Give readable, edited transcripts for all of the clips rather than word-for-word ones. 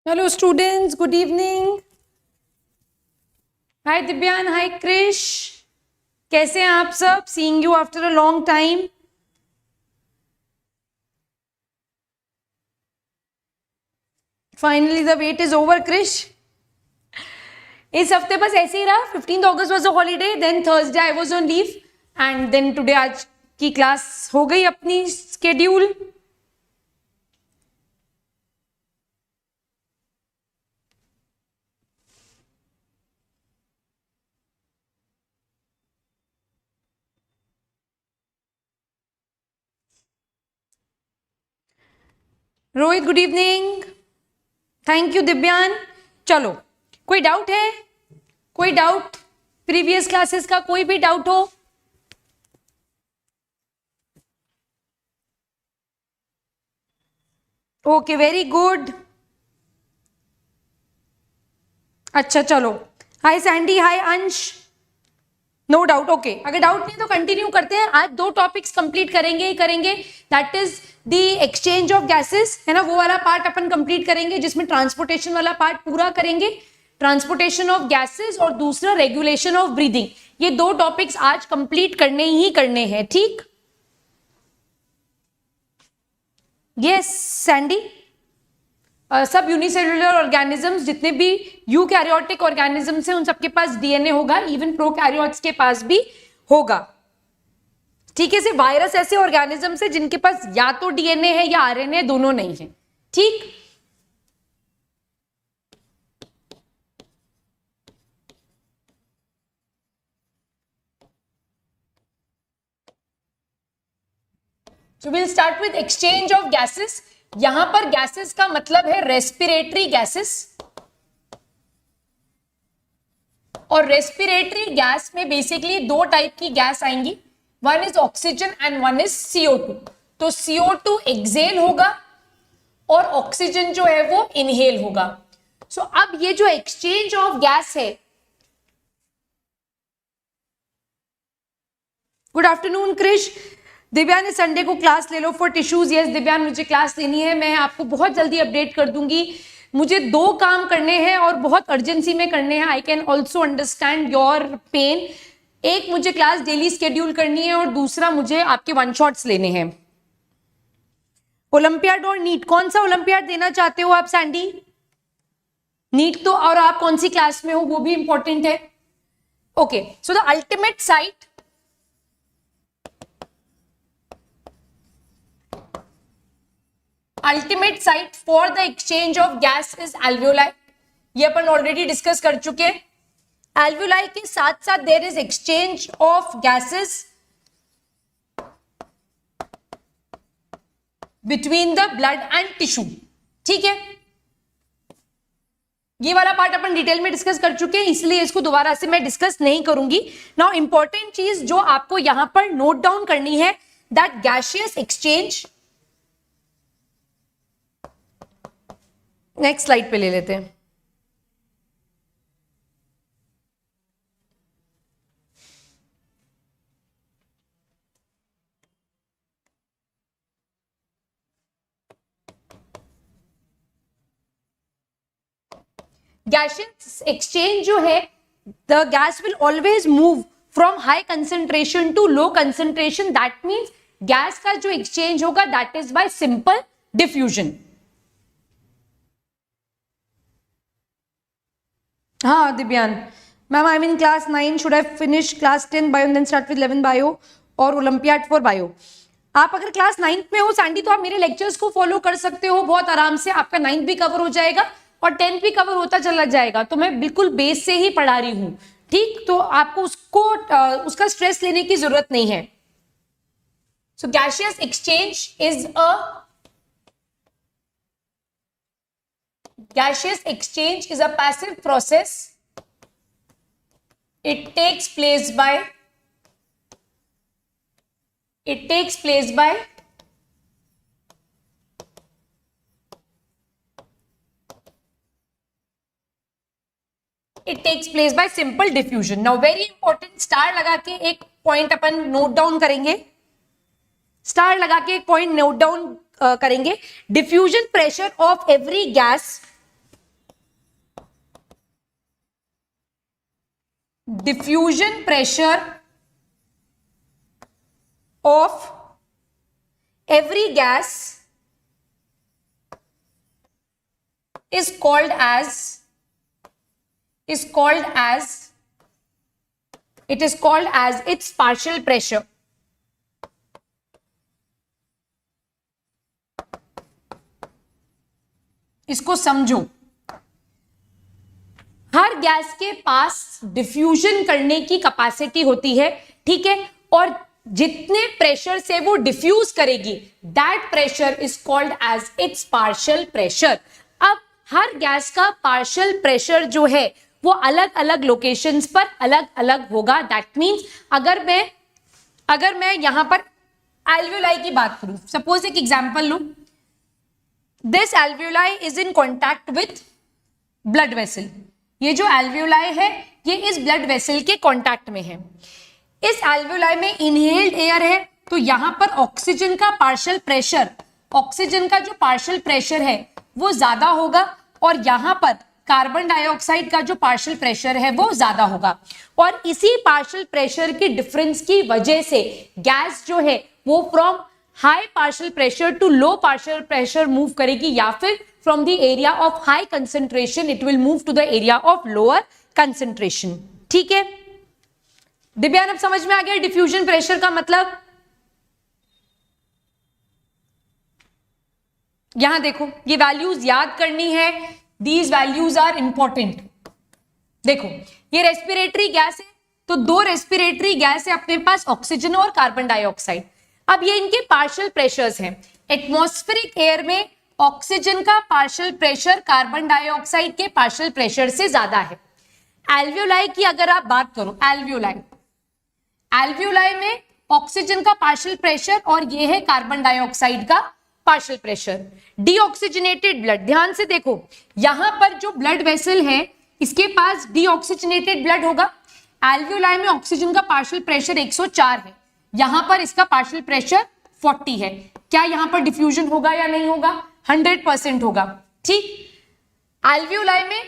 Hello students, good evening. Hi Dibyan, hi Krish. कैसे हैं आप सब? Seeing you after a long time. Finally the wait is over, Krish. इस हफ्ते बस ऐसे ही रहा. 15th August was a holiday, then Thursday I was on leave and then today आज की क्लास हो गई अपनी schedule. Rohit good evening. Thank you Divyan. चलो, कोई डाउट है? कोई डाउट प्रीवियस क्लासेस का? कोई भी डाउट हो? Okay, very good. अच्छा चलो. Hi Sandy, hi Ansh. No doubt. Okay, अगर डाउट नहीं तो कंटिन्यू करते हैं. आज दो टॉपिक्स कंप्लीट करेंगे ही करेंगे. That is the exchange of gases, है ना, वो वाला पार्ट अपन कंप्लीट करेंगे जिसमें ट्रांसपोर्टेशन वाला पार्ट पूरा करेंगे. ट्रांसपोर्टेशन ऑफ गैसेस और दूसरा रेगुलेशन ऑफ ब्रीदिंग. ये दो टॉपिक्स आज कंप्लीट करने ही करने हैं. ठीक? Yes Sandy. सब यूनिसेलुलर ऑर्गेनिजम्स जितने भी यूकैरियोटिक ऑर्गेनिजम्स हैं उन सबके पास डीएनए होगा. इवन प्रोकैरियोट्स के पास भी होगा. ठीक है. सिर्फ वायरस ऐसे ऑर्गेनिजम्स है जिनके पास या तो डीएनए है या आरएनए, दोनों नहीं है. ठीक? So we'll start with exchange of gases. यहां पर गैसेस का मतलब है रेस्पिरेटरी गैसेस. और रेस्पिरेटरी गैस में बेसिकली दो टाइप की गैस आएंगी. One is oxygen and one is CO2. तो CO2 एक्सेल होगा और ऑक्सीजन जो है वो इनहेल होगा. सो अब ये जो एक्सचेंज ऑफ गैस है. Good afternoon Krish. दिव्यान इस संडे को क्लास ले लो फॉर टिश्यूज. यस दिव्यान, मुझे क्लास लेनी है. मैं आपको बहुत जल्दी अपडेट कर दूंगी. मुझे दो काम करने हैं और बहुत अर्जेंसी में करने हैं. I can also understand your pain. एक, मुझे क्लास डेली स्केड्यूल करनी है और दूसरा मुझे आपके वन शॉट्स लेने हैं. ओलंपियाड और नीट, कौन सा ओलंपियाड देना चाहते हो आप सैंडी? नीट तो, और आप कौन सी क्लास में हो वो भी इंपॉर्टेंट है. Okay, so the ultimate site ultimate site for the exchange of gas is alveoli. ये अपन ऑलरेडी डिस्कस कर चुके हैं. एल्वियोलाई के साथ साथ there is exchange of gases between the blood and tissue. ठीक है, ये वाला पार्ट अपन डिटेल में डिस्कस कर चुके हैं, इसलिए इसको दोबारा से मैं डिस्कस नहीं करूंगी. नाउ इंपॉर्टेंट चीज जो आपको यहां पर नोट डाउन करनी है, that gaseous exchange. Next slide पे ले लेते हैं. गैसियस एक्सचेंज जो है, the gas will always move from high concentration to low concentration. That means gas का जो एक्सचेंज होगा that is by simple diffusion. हाँ Divyan ma'am, I am in class 9. Should I finish class 10 bio then start with 11 bio और olympiad for bio? आप अगर class 9th में हो Sandy तो आप मेरे लेक्चर्स को फॉलो कर सकते हो बहुत आराम से. आपका 9th भी कवर हो जाएगा और 10th भी कवर होता चला जाएगा. तो मैं बिल्कुल बेस से ही पढ़ा रही हूं. ठीक, तो आपको उसका स्ट्रेस लेने की जरूरत नहीं है. So gaseous exchange is gaseous exchange is a passive process. It takes place by simple diffusion. Now very important, star लगा के एक पॉइंट अपन नोट डाउन करेंगे. स्टार लगा के एक पॉइंट नोट डाउन करेंगे. Diffusion pressure of every gas diffusion pressure of every gas is called as its partial pressure. इसको समझो, हर गैस के पास डिफ्यूजन करने की कैपेसिटी होती है, ठीक है, और जितने प्रेशर से वो डिफ्यूज करेगी that pressure is called as its partial pressure. अब हर गैस का पार्शियल प्रेशर जो है वो अलग अलग लोकेशंस पर अलग अलग होगा। दैट मींस अगर मैं यहां पर एल्वियोलाई की बात करूं, सपोज एक एग्जांपल लूं, this alveoli is in contact with blood vessel. ये जो एल्वियोलाई है ये इस ब्लड वेसल के कॉन्टैक्ट में है। इस एल्वियोलाई में इनहेल्ड एयर है तो यहां पर ऑक्सीजन का पार्शियल प्रेशर, ऑक्सीजन का जो पार्शियल प्रेशर है वो ज्यादा होगा और यहां पर कार्बन डाइऑक्साइड का जो पार्शियल प्रेशर है वो ज्यादा होगा। और इसी पार्शियल प्रेशर की डिफरेंस की वजह से गैस जो है वो from high partial pressure to low partial pressure move करेगी, या फिर from the area of high concentration it will move to the area of lower concentration. ठीक है दिव्यान, अब समझ में आ गया डिफ्यूजन प्रेशर का मतलब? यहां देखो ये वैल्यूज याद करनी है, दीज वैल्यूज आर इंपॉर्टेंट। देखो ये रेस्पिरेटरी गैस है तो दो रेस्पिरेटरी गैस है अपने पास, ऑक्सीजन और कार्बन डाइऑक्साइड। अब ये इनके पार्शियल प्रेशर्स हैं। एटमॉस्फेरिक एयर में ऑक्सीजन का पार्शियल प्रेशर कार्बन डाइऑक्साइड के पार्शियल प्रेशर से ज्यादा है। एल्वियोलाई की अगर आप बात करो, एल्वियोलाई में ऑक्सीजन का पार्शियल प्रेशर और ये है कार्बन डाइऑक्साइड का पार्शियल प्रेशर। डीऑक्सीजनेटेड ब्लड, ध्यान से देखो यहां पर जो ब्लड वेसल है इसके पास डीऑक्सीजनेटेड ब्लड होगा। एल्वियोलाई में ऑक्सीजन का पार्शियल प्रेशर 104 है, यहां पर इसका पार्शियल प्रेशर 40 है। क्या यहां पर डिफ्यूजन होगा या नहीं होगा? 100% होगा। ठीक, एल्वियोलाई में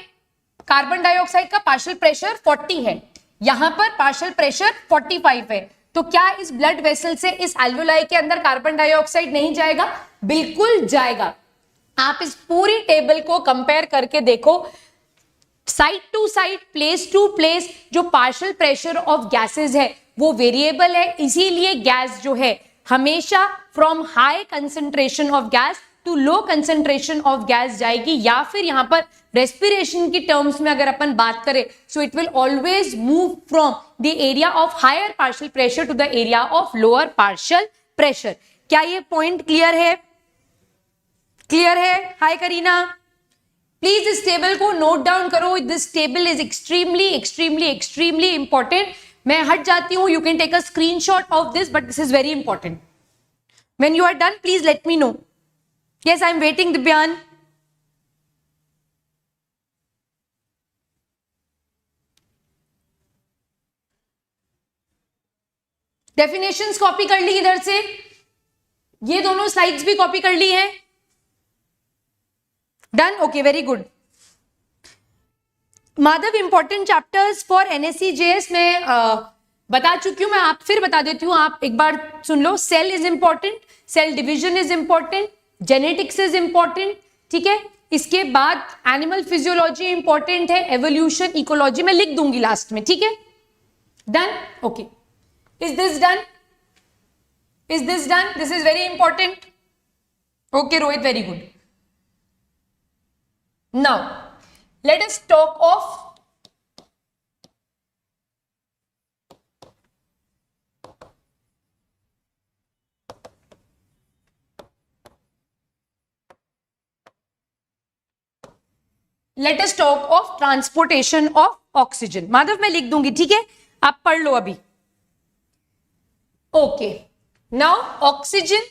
कार्बन डाइऑक्साइड का पार्शियल प्रेशर 40 है, यहां पर पार्शियल प्रेशर 45 है। तो क्या इस ब्लड वेसल से इस एल्वियोलाई के अंदर कार्बन डाइऑक्साइड नहीं जाएगा? बिल्कुल जाएगा। आप इस पूरी टेबल को कंपेयर करके देखो, side to side, place to place जो पार्शियल प्रेशर ऑफ गैसेस है वो वेरिएबल है। इसीलिए गैस जो है हमेशा from high concentration of gas to low concentration of gas जाएगी, या फिर यहां पर रेस्पिरेशन की टर्म्स में अगर अपन बात करें so it will always move from the area of higher partial pressure to the area of lower partial pressure. क्या ये पॉइंट क्लियर है? क्लियर है? हाय करीना, प्लीज इस टेबल को नोट डाउन करो। This table is extremely extremely extremely important. मैं हट जाती हूं, you can take a screenshot of this, but this is very important. When you are done please let me no. Yes, I am waiting दिव्यान। Definitions copy कर ली इधर से, ये दोनों slides भी कॉपी कर ली है। Done, okay, very good. Madhav, important chapters for NSEJS में बता चुकी हूं, मैं आप फिर बता देती हूं, आप एक बार सुन लो। Cell is important, cell division is important, genetics is important, ठीक है। इसके बाद एनिमल फिजियोलॉजी इंपॉर्टेंट है, एवोल्यूशन, इकोलॉजी मैं लिख दूंगी लास्ट में, ठीक है। Done, okay. Is this done? Is this done? This is very important. Okay Rohit, very good. Now, let us talk of transportation of oxygen. Madhav मैं लिख दूंगी, ठीक है, आप पढ़ लो अभी। Okay, now oxygen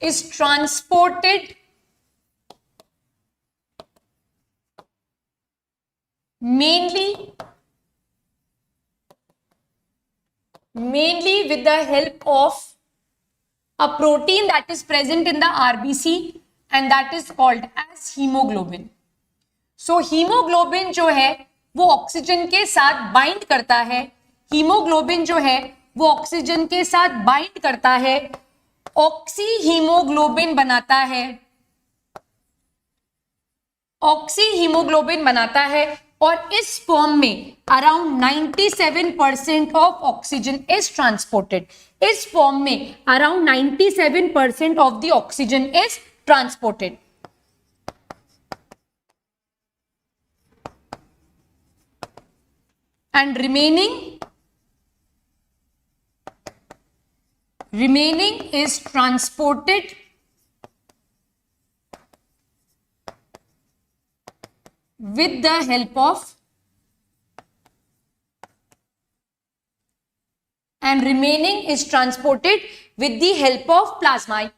is transported mainly with the help of a protein that is present in the RBC and that is called as hemoglobin. So hemoglobin जो है वो ऑक्सीजन के साथ बाइंड करता है, हीमोग्लोबिन जो है वो ऑक्सीजन के साथ बाइंड करता है, ऑक्सी हीमोग्लोबिन बनाता है, ऑक्सी हीमोग्लोबिन बनाता है, और इस फॉर्म में around 97% of oxygen is transported. इस फॉर्म में around 97% of the oxygen is transported. And remaining is transported with the help of plasma।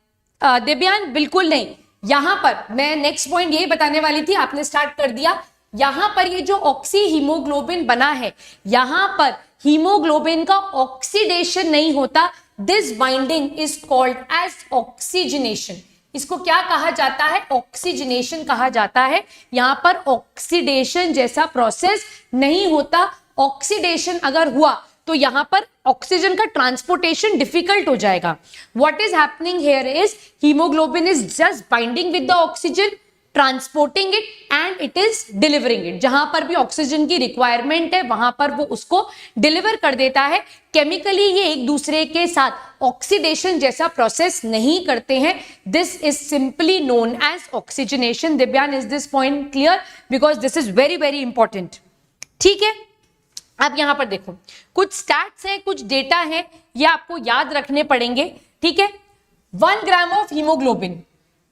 देवयान बिल्कुल नहीं, यहां पर मैं नेक्स्ट पॉइंट यही बताने वाली थी, आपने स्टार्ट कर दिया। यहां पर ये जो ऑक्सी हीमोग्लोबिन बना है, यहां पर हीमोग्लोबिन का ऑक्सीडेशन नहीं होता। This binding is called as oxygenation. इसको क्या कहा जाता है? ऑक्सीजनेशन कहा जाता है। यहां पर ऑक्सीडेशन जैसा प्रोसेस नहीं होता। ऑक्सीडेशन अगर हुआ तो यहां पर ऑक्सीजन का ट्रांसपोर्टेशन डिफिकल्ट हो जाएगा। What is happening here is haemoglobin is just binding with the oxygen, transporting it and it is delivering it. जहां पर भी ऑक्सीजन की रिक्वायरमेंट है वहां पर वो उसको डिलीवर कर देता है। केमिकली ये एक दूसरे के साथ ऑक्सीडेशन जैसा प्रोसेस नहीं करते हैं। This is simply known as oxygenation. Divyan, is this point clear? Because this is very very important. ठीक है, अब यहां पर देखो कुछ स्टैट्स हैं, कुछ डेटा है, ये आपको याद रखने पड़ेंगे। ठीक है, 1 gram of haemoglobin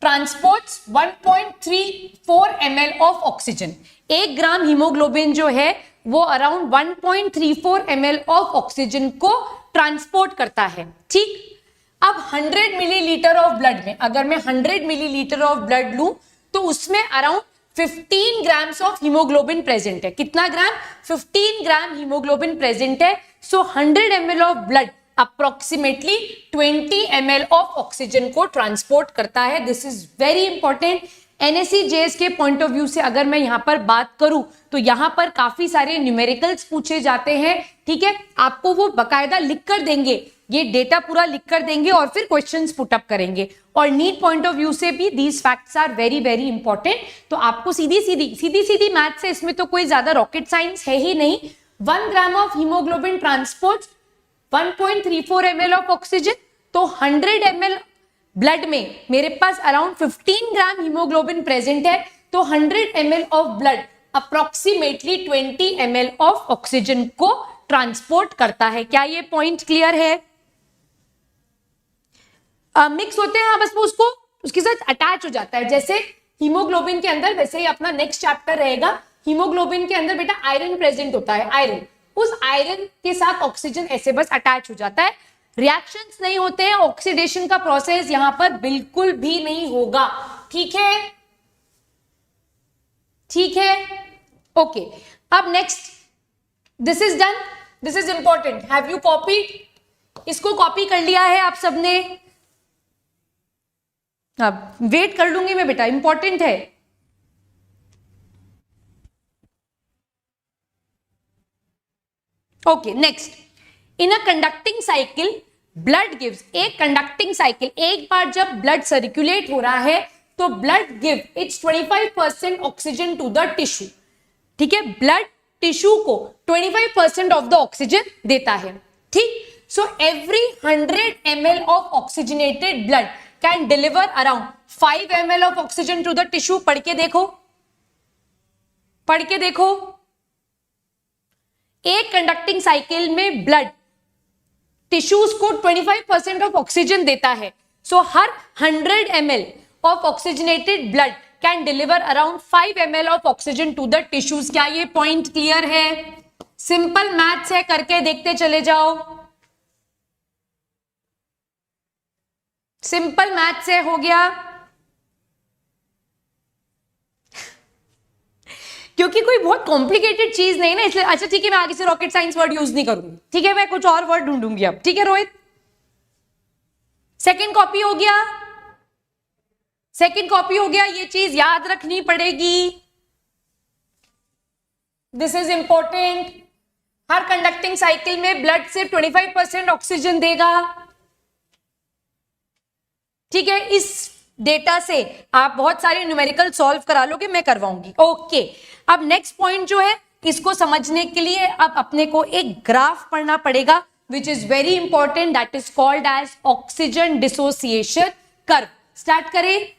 transports 1.34 ml of oxygen. 1 gram haemoglobin जो है वो अराउंड 1.34 ml ऑफ ऑक्सीजन को ट्रांसपोर्ट करता है। ठीक, अब 100 मिलीलीटर ऑफ ब्लड में अगर मैं 100 मिलीलीटर ऑफ ब्लड लूं तो उसमें around 15 grams of haemoglobin present है। कितना ग्राम? 15 ग्राम हीमोग्लोबिन प्रेजेंट है। सो 100 ml of blood approximately 20 ml of oxygen को ट्रांसपोर्ट करता है। This is very important. NSE-JS के पॉइंट ऑफ व्यू से अगर मैं यहां पर बात करूं तो यहां पर काफी सारे न्यूमेरिकल्स पूछे जाते हैं। ठीक है, आपको वो बकायदा लिख कर देंगे, ये डेटा पूरा लिख कर देंगे और फिर क्वेश्चंस पुट अप करेंगे। और नीट पॉइंट ऑफ व्यू से भी these facts are very very important. तो आपको सीधी सीधी मैथ है, इसमें तो कोई ज्यादा रॉकेट साइंस है ही नहीं। 1 gram of haemoglobin transport 1.34 ml of oxygen, तो 100 ml ब्लड में मेरे पास अराउंड 15 ग्राम हीमोग्लोबिन प्रेजेंट है। तो 100 ml of blood approximately 20 ml of oxygen को ट्रांसपोर्ट करता है। क्या ये पॉइंट क्लियर है? मिक्स होते हैं, बस वो उसको उसके साथ अटैच हो जाता है। जैसे हीमोग्लोबिन के अंदर, वैसे ही अपना नेक्स्ट चैप्टर रहेगा। हीमोग्लोबिन के अंदर बेटा आयरन प्रेजेंट होता है। आयरन, उस आयरन के साथ ऑक्सीजन ऐसे बस अटैच हो जाता है। रिएक्शंस नहीं होते हैं, ऑक्सीडेशन का प्रोसेस यहां पर बिल्कुल भी नहीं होगा। ठीक है, ठीक है, ओके। अब next, this is done, this is important. Have you copied? इसको कॉपी कर लिया है आप सबने? अब वेट कर लूंगी मैं बेटा, इंपॉर्टेंट है। Okay, next. In a conducting cycle blood gives, एक कंडक्टिंग साइकिल, एक बार जब ब्लड सर्कुलेट हो रहा है तो blood give its 25% oxygen to the tissue. ठीक है, ब्लड टिश्यू को 25% ऑफ द ऑक्सीजन देता है। ठीक, so every 100 ml of oxygenated blood can deliver around 5 ml of oxygen to the tissue. पढ़ के देखो, पढ़ के देखो। एक कंडक्टिंग साइकिल में ब्लड टिश्यूज को 25% ऑफ ऑक्सीजन देता है। सो हर 100 ml of oxygenated blood can deliver around 5 ml of oxygen to the tissues. क्या ये पॉइंट क्लियर है? सिंपल मैथ्स है, करके देखते चले जाओ। सिंपल मैथ्स है, हो गया। क्योंकि कोई बहुत कॉम्प्लिकेटेड चीज नहीं ना, इसलिए अच्छा ठीक है, मैं आगे से रॉकेट साइंस वर्ड यूज नहीं करूंगी। ठीक है, मैं कुछ और वर्ड ढूंढूंगी अब। ठीक है रोहित, सेकंड कॉपी हो गया, सेकंड कॉपी हो गया। ये चीज याद रखनी पड़ेगी। This is important. Her conducting cycle में ब्लड सिर्फ 25% ऑक्सीजन देगा। ठीक है, इस डेटा से आप बहुत सारे न्यूमेरिकल सॉल्व करा लोगे, मैं करवाऊंगी। ओके, अब नेक्स्ट पॉइंट जो है, इसको समझने के लिए अब अपने को एक ग्राफ पढ़ना पड़ेगा which is very important, that is called as oxygen dissociation curve. Start करें।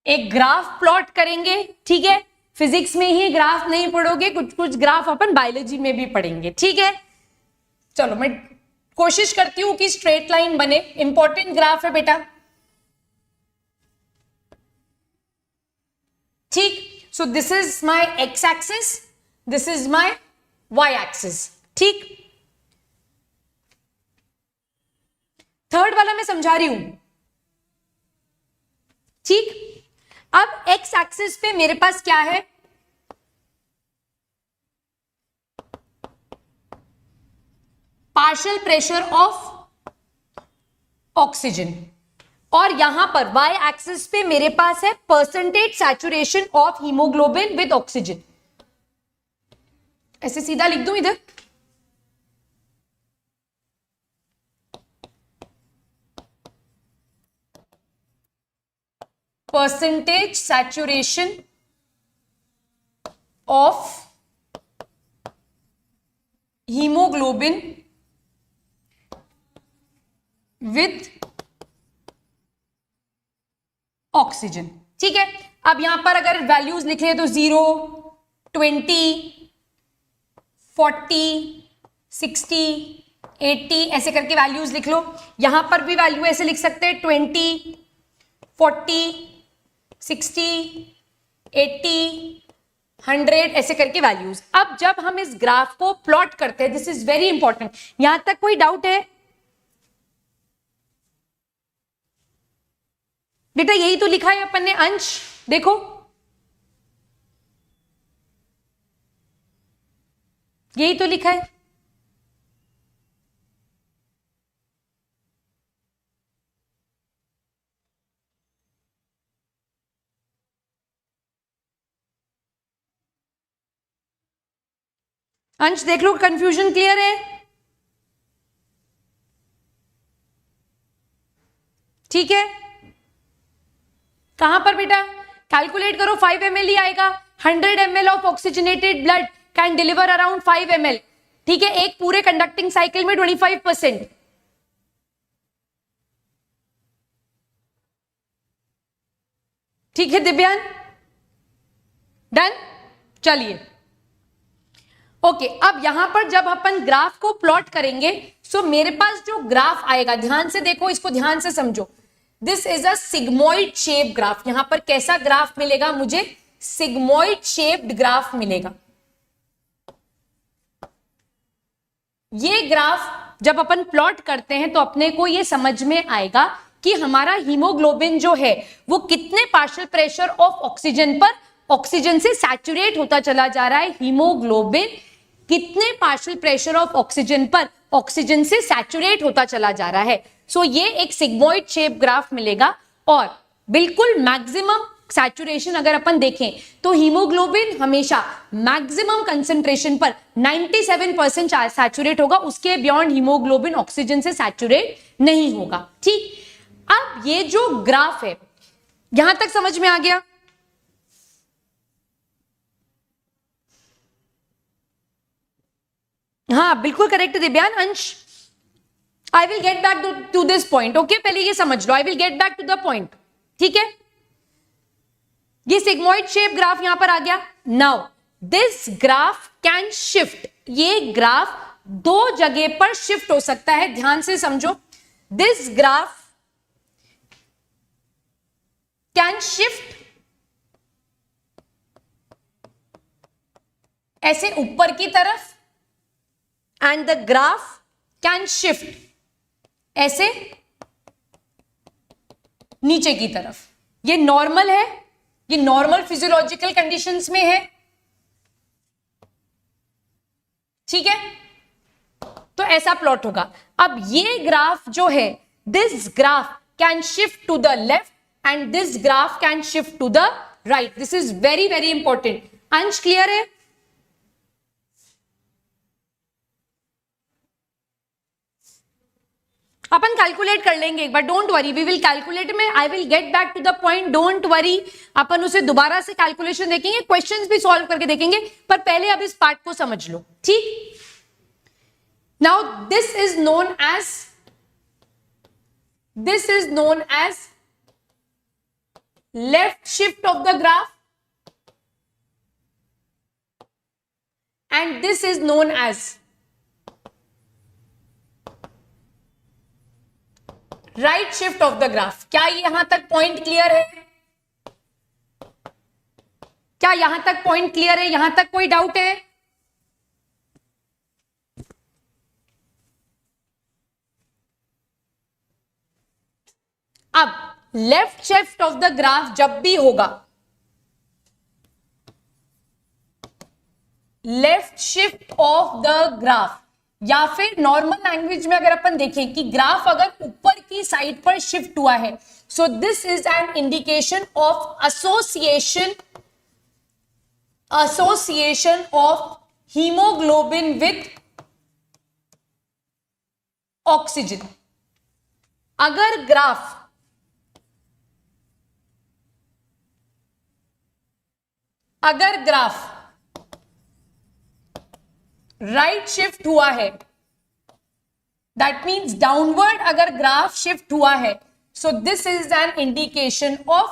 एक ग्राफ प्लॉट करेंगे, ठीक है। फिजिक्स में ही ग्राफ नहीं पढ़ोगे, कुछ कुछ ग्राफ अपन बायोलॉजी में भी पढ़ेंगे, ठीक है। चलो मैं कोशिश करती हूं कि स्ट्रेट लाइन बने। इंपॉर्टेंट ग्राफ है बेटा, ठीक। So this is my X axis, this is my Y axis, ठीक। थर्ड वाला मैं समझा रही हूं, ठीक। अब एक्स एक्सिस पे मेरे पास क्या है, पार्शियल प्रेशर ऑफ ऑक्सीजन, और यहां पर वाई एक्सिस पे मेरे पास है percentage saturation of haemoglobin with oxygen. ऐसे सीधा लिख दूं इधर, percentage saturation of haemoglobin with oxygen, ठीक है। अब यहां पर अगर वैल्यूज लिख ले तो 0, 20, 40, 60, 80 ऐसे करके वैल्यूज लिख लो। यहां पर भी वैल्यू ऐसे लिख सकते हैं 20, 40, 60, 80, 100 ऐसे करके वैल्यूज। अब जब हम इस ग्राफ को प्लॉट करते हैं, दिस इज वेरी इंपॉर्टेंट। यहां तक कोई डाउट है बेटा? यही तो लिखा है अपन ने अंश, देखो यही तो लिखा है। अंश देख लो, कंफ्यूजन क्लियर है? ठीक है, कहां पर बेटा? कैलकुलेट करो, 5 ml ही आएगा। 100 ml of oxygenated blood can deliver around 5 ml, ठीक है, एक पूरे कंडक्टिंग साइकिल में 25%। ठीक है दिव्यान, डन। चलिए ओके, अब यहां पर जब अपन ग्राफ को प्लॉट करेंगे, सो मेरे पास जो ग्राफ आएगा, ध्यान से देखो, इसको ध्यान से समझो। This is a sigmoid shape graph. यहां पर कैसा ग्राफ मिलेगा मुझे? सिग्मोइड शेप्ड ग्राफ मिलेगा। ये ग्राफ जब अपन प्लॉट करते हैं तो अपने को ये समझ में आएगा कि हमारा हीमोग्लोबिन जो है वो कितने पार्शियल प्रेशर ऑफ ऑक्सीजन पर ऑक्सीजन से सैचुरेट होता चला जा रहा है। हीमोग्लोबिन कितने पार्शियल प्रेशर ऑफ ऑक्सीजन पर ऑक्सीजन से सैचुरेट होता चला जा रहा है। सो ये एक सिग्मोइड शेप ग्राफ मिलेगा, और बिल्कुल मैक्सिमम सैचुरेशन अगर अपन देखें तो हीमोग्लोबिन हमेशा मैक्सिमम कंसेंट्रेशन पर 97% सैचुरेट होगा, उसके बियॉन्ड हीमोग्लोबिन ऑक्सीजन से सैचुरेट नहीं होगा, ठीक। अब ये जो ग्राफ है, यहां तक समझ में आ गया? हाँ बिल्कुल correct Divyan. Ansh, I will get back to this point, okay, पहले ये समझ लो, I will get back to the point, ठीक है। ये सिग्मोइड शेप ग्राफ यहां पर आ गया। Now this graph can shift, ये ग्राफ दो जगह पर शिफ्ट हो सकता है, ध्यान से समझो। दिस ग्राफ कैन शिफ्ट ऐसे ऊपर की तरफ, and the graph can shift ऐसे नीचे की तरफ। ये नॉर्मल है, ये नॉर्मल फिजियोलॉजिकल कंडीशंस में है, ठीक है, तो ऐसा प्लॉट होगा। अब ये ग्राफ जो है, this graph can shift to the left and this graph can shift to the right. This is very very important. Ansh clear है? अपन कैलकुलेट कर लेंगे एक बार, don't worry, we will calculate में, I will get back to the point, don't worry. अपन उसे दोबारा से कैलकुलेशन देखेंगे, क्वेश्चंस भी सॉल्व करके देखेंगे, पर पहले अब इस पार्ट को समझ लो, ठीक। Now this is known as left shift of the graph and this is known as right shift of the graph. क्या यहां तक पॉइंट क्लियर है? क्या यहां तक पॉइंट क्लियर है? यहां तक कोई डाउट है? अब left shift of the graph जब भी होगा, left shift of the graph, या फिर नॉर्मल लैंग्वेज में अगर अपन देखें कि ग्राफ अगर ऊपर की साइड पर शिफ्ट हुआ है, so this is an indication of association of hemoglobin with oxygen। अगर ग्राफ राइट शिफ्ट हुआ है, दैट मीन्स डाउनवर्ड अगर ग्राफ शिफ्ट हुआ है, so this is an indication of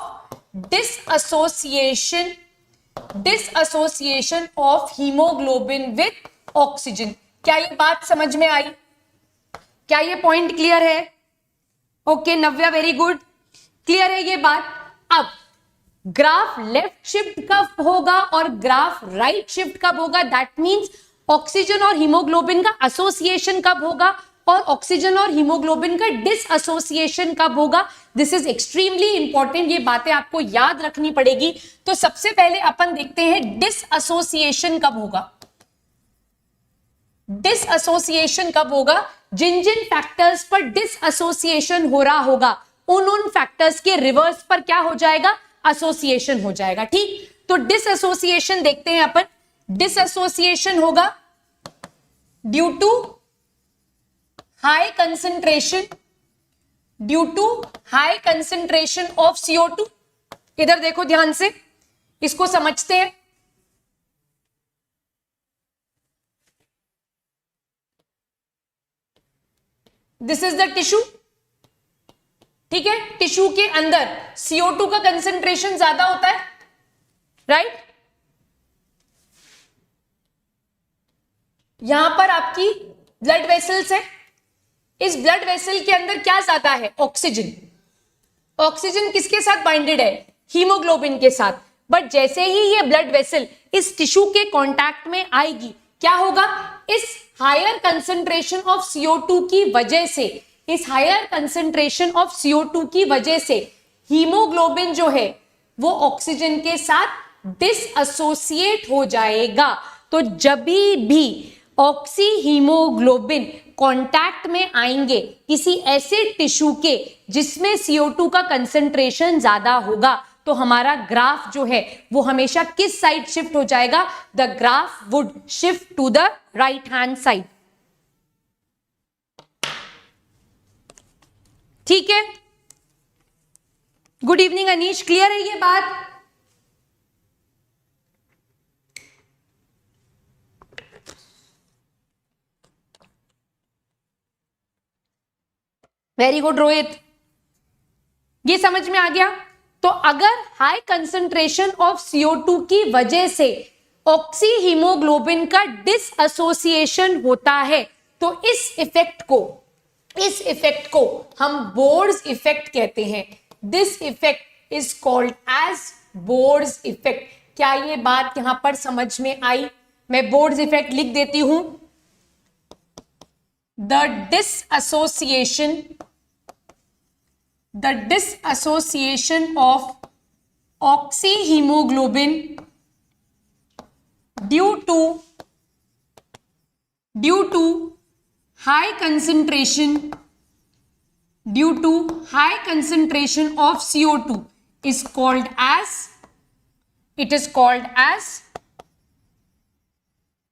dissociation of haemoglobin with oxygen. क्या ये बात समझ में आई? क्या ये पॉइंट क्लियर है? ओके नव्या, वेरी गुड, क्लियर है ये बात। अब ग्राफ लेफ्ट शिफ्ट कब होगा और ग्राफ राइट शिफ्ट कब होगा, दैट मीन्स ऑक्सीजन और हीमोग्लोबिन का एसोसिएशन कब होगा और ऑक्सीजन और हीमोग्लोबिन का डिसएसोसिएशन कब होगा। दिस इज एक्सट्रीमली इंपॉर्टेंट, ये बातें आपको याद रखनी पड़ेगी। तो सबसे पहले अपन देखते हैं डिसएसोसिएशन कब होगा। डिसएसोसिएशन कब होगा? जिन जिन फैक्टर्स पर डिसएसोसिएशन हो रहा होगा, उन फैक्टर्स के रिवर्स पर क्या हो जाएगा? एसोसिएशन हो जाएगा, ठीक। तो डिसएसोसिएशन देखते हैं अपन। डिसएसोसिएशन होगा due to high concentration of CO2। इधर देखो ध्यान से, इसको समझते हैं। दिस इज द टिश्यू, ठीक है। टिश्यू के अंदर CO2 का कंसंट्रेशन ज्यादा होता है, राइट। यहां पर आपकी ब्लड वेसल्स है, इस ब्लड वेसल के अंदर क्या ज्यादा है? ऑक्सीजन। ऑक्सीजन किसके साथ बाइंडेड है? हीमोग्लोबिन के साथ। बट जैसे ही ये ब्लड वेसल इस टिश्यू के कांटेक्ट में आएगी, क्या होगा? इस हायर कंसंट्रेशन ऑफ CO2 की वजह से, इस हायर कंसंट्रेशन ऑफ CO2 की वजह से हीमोग्लोबिन जो है वो ऑक्सीजन के साथ डिसएसोसिएट हो जाएगा। तो जब भी ऑक्सी हीमोग्लोबिन कांटेक्ट में आएंगे किसी ऐसे टिश्यू के जिसमें CO2 का कंसंट्रेशन ज्यादा होगा, तो हमारा ग्राफ जो है वो हमेशा किस साइड शिफ्ट हो जाएगा? The graph would shift to the right hand side, ठीक है। गुड इवनिंग अनीश, क्लियर है ये बात? वेरी गुड रोहित, ये समझ में आ गया। तो अगर हाई कंसंट्रेशन ऑफ CO2 की वजह से ऑक्सी हीमोग्लोबिन का डिसएसोसिएशन होता है, तो इस इफेक्ट को हम बोर्स इफेक्ट कहते हैं। This effect is called as Bohr's effect. क्या ये बात यहां पर समझ में आई? मैं बोर्स इफेक्ट लिख देती हूं। The disassociation of oxyhemoglobin due to high concentration of CO2 is called as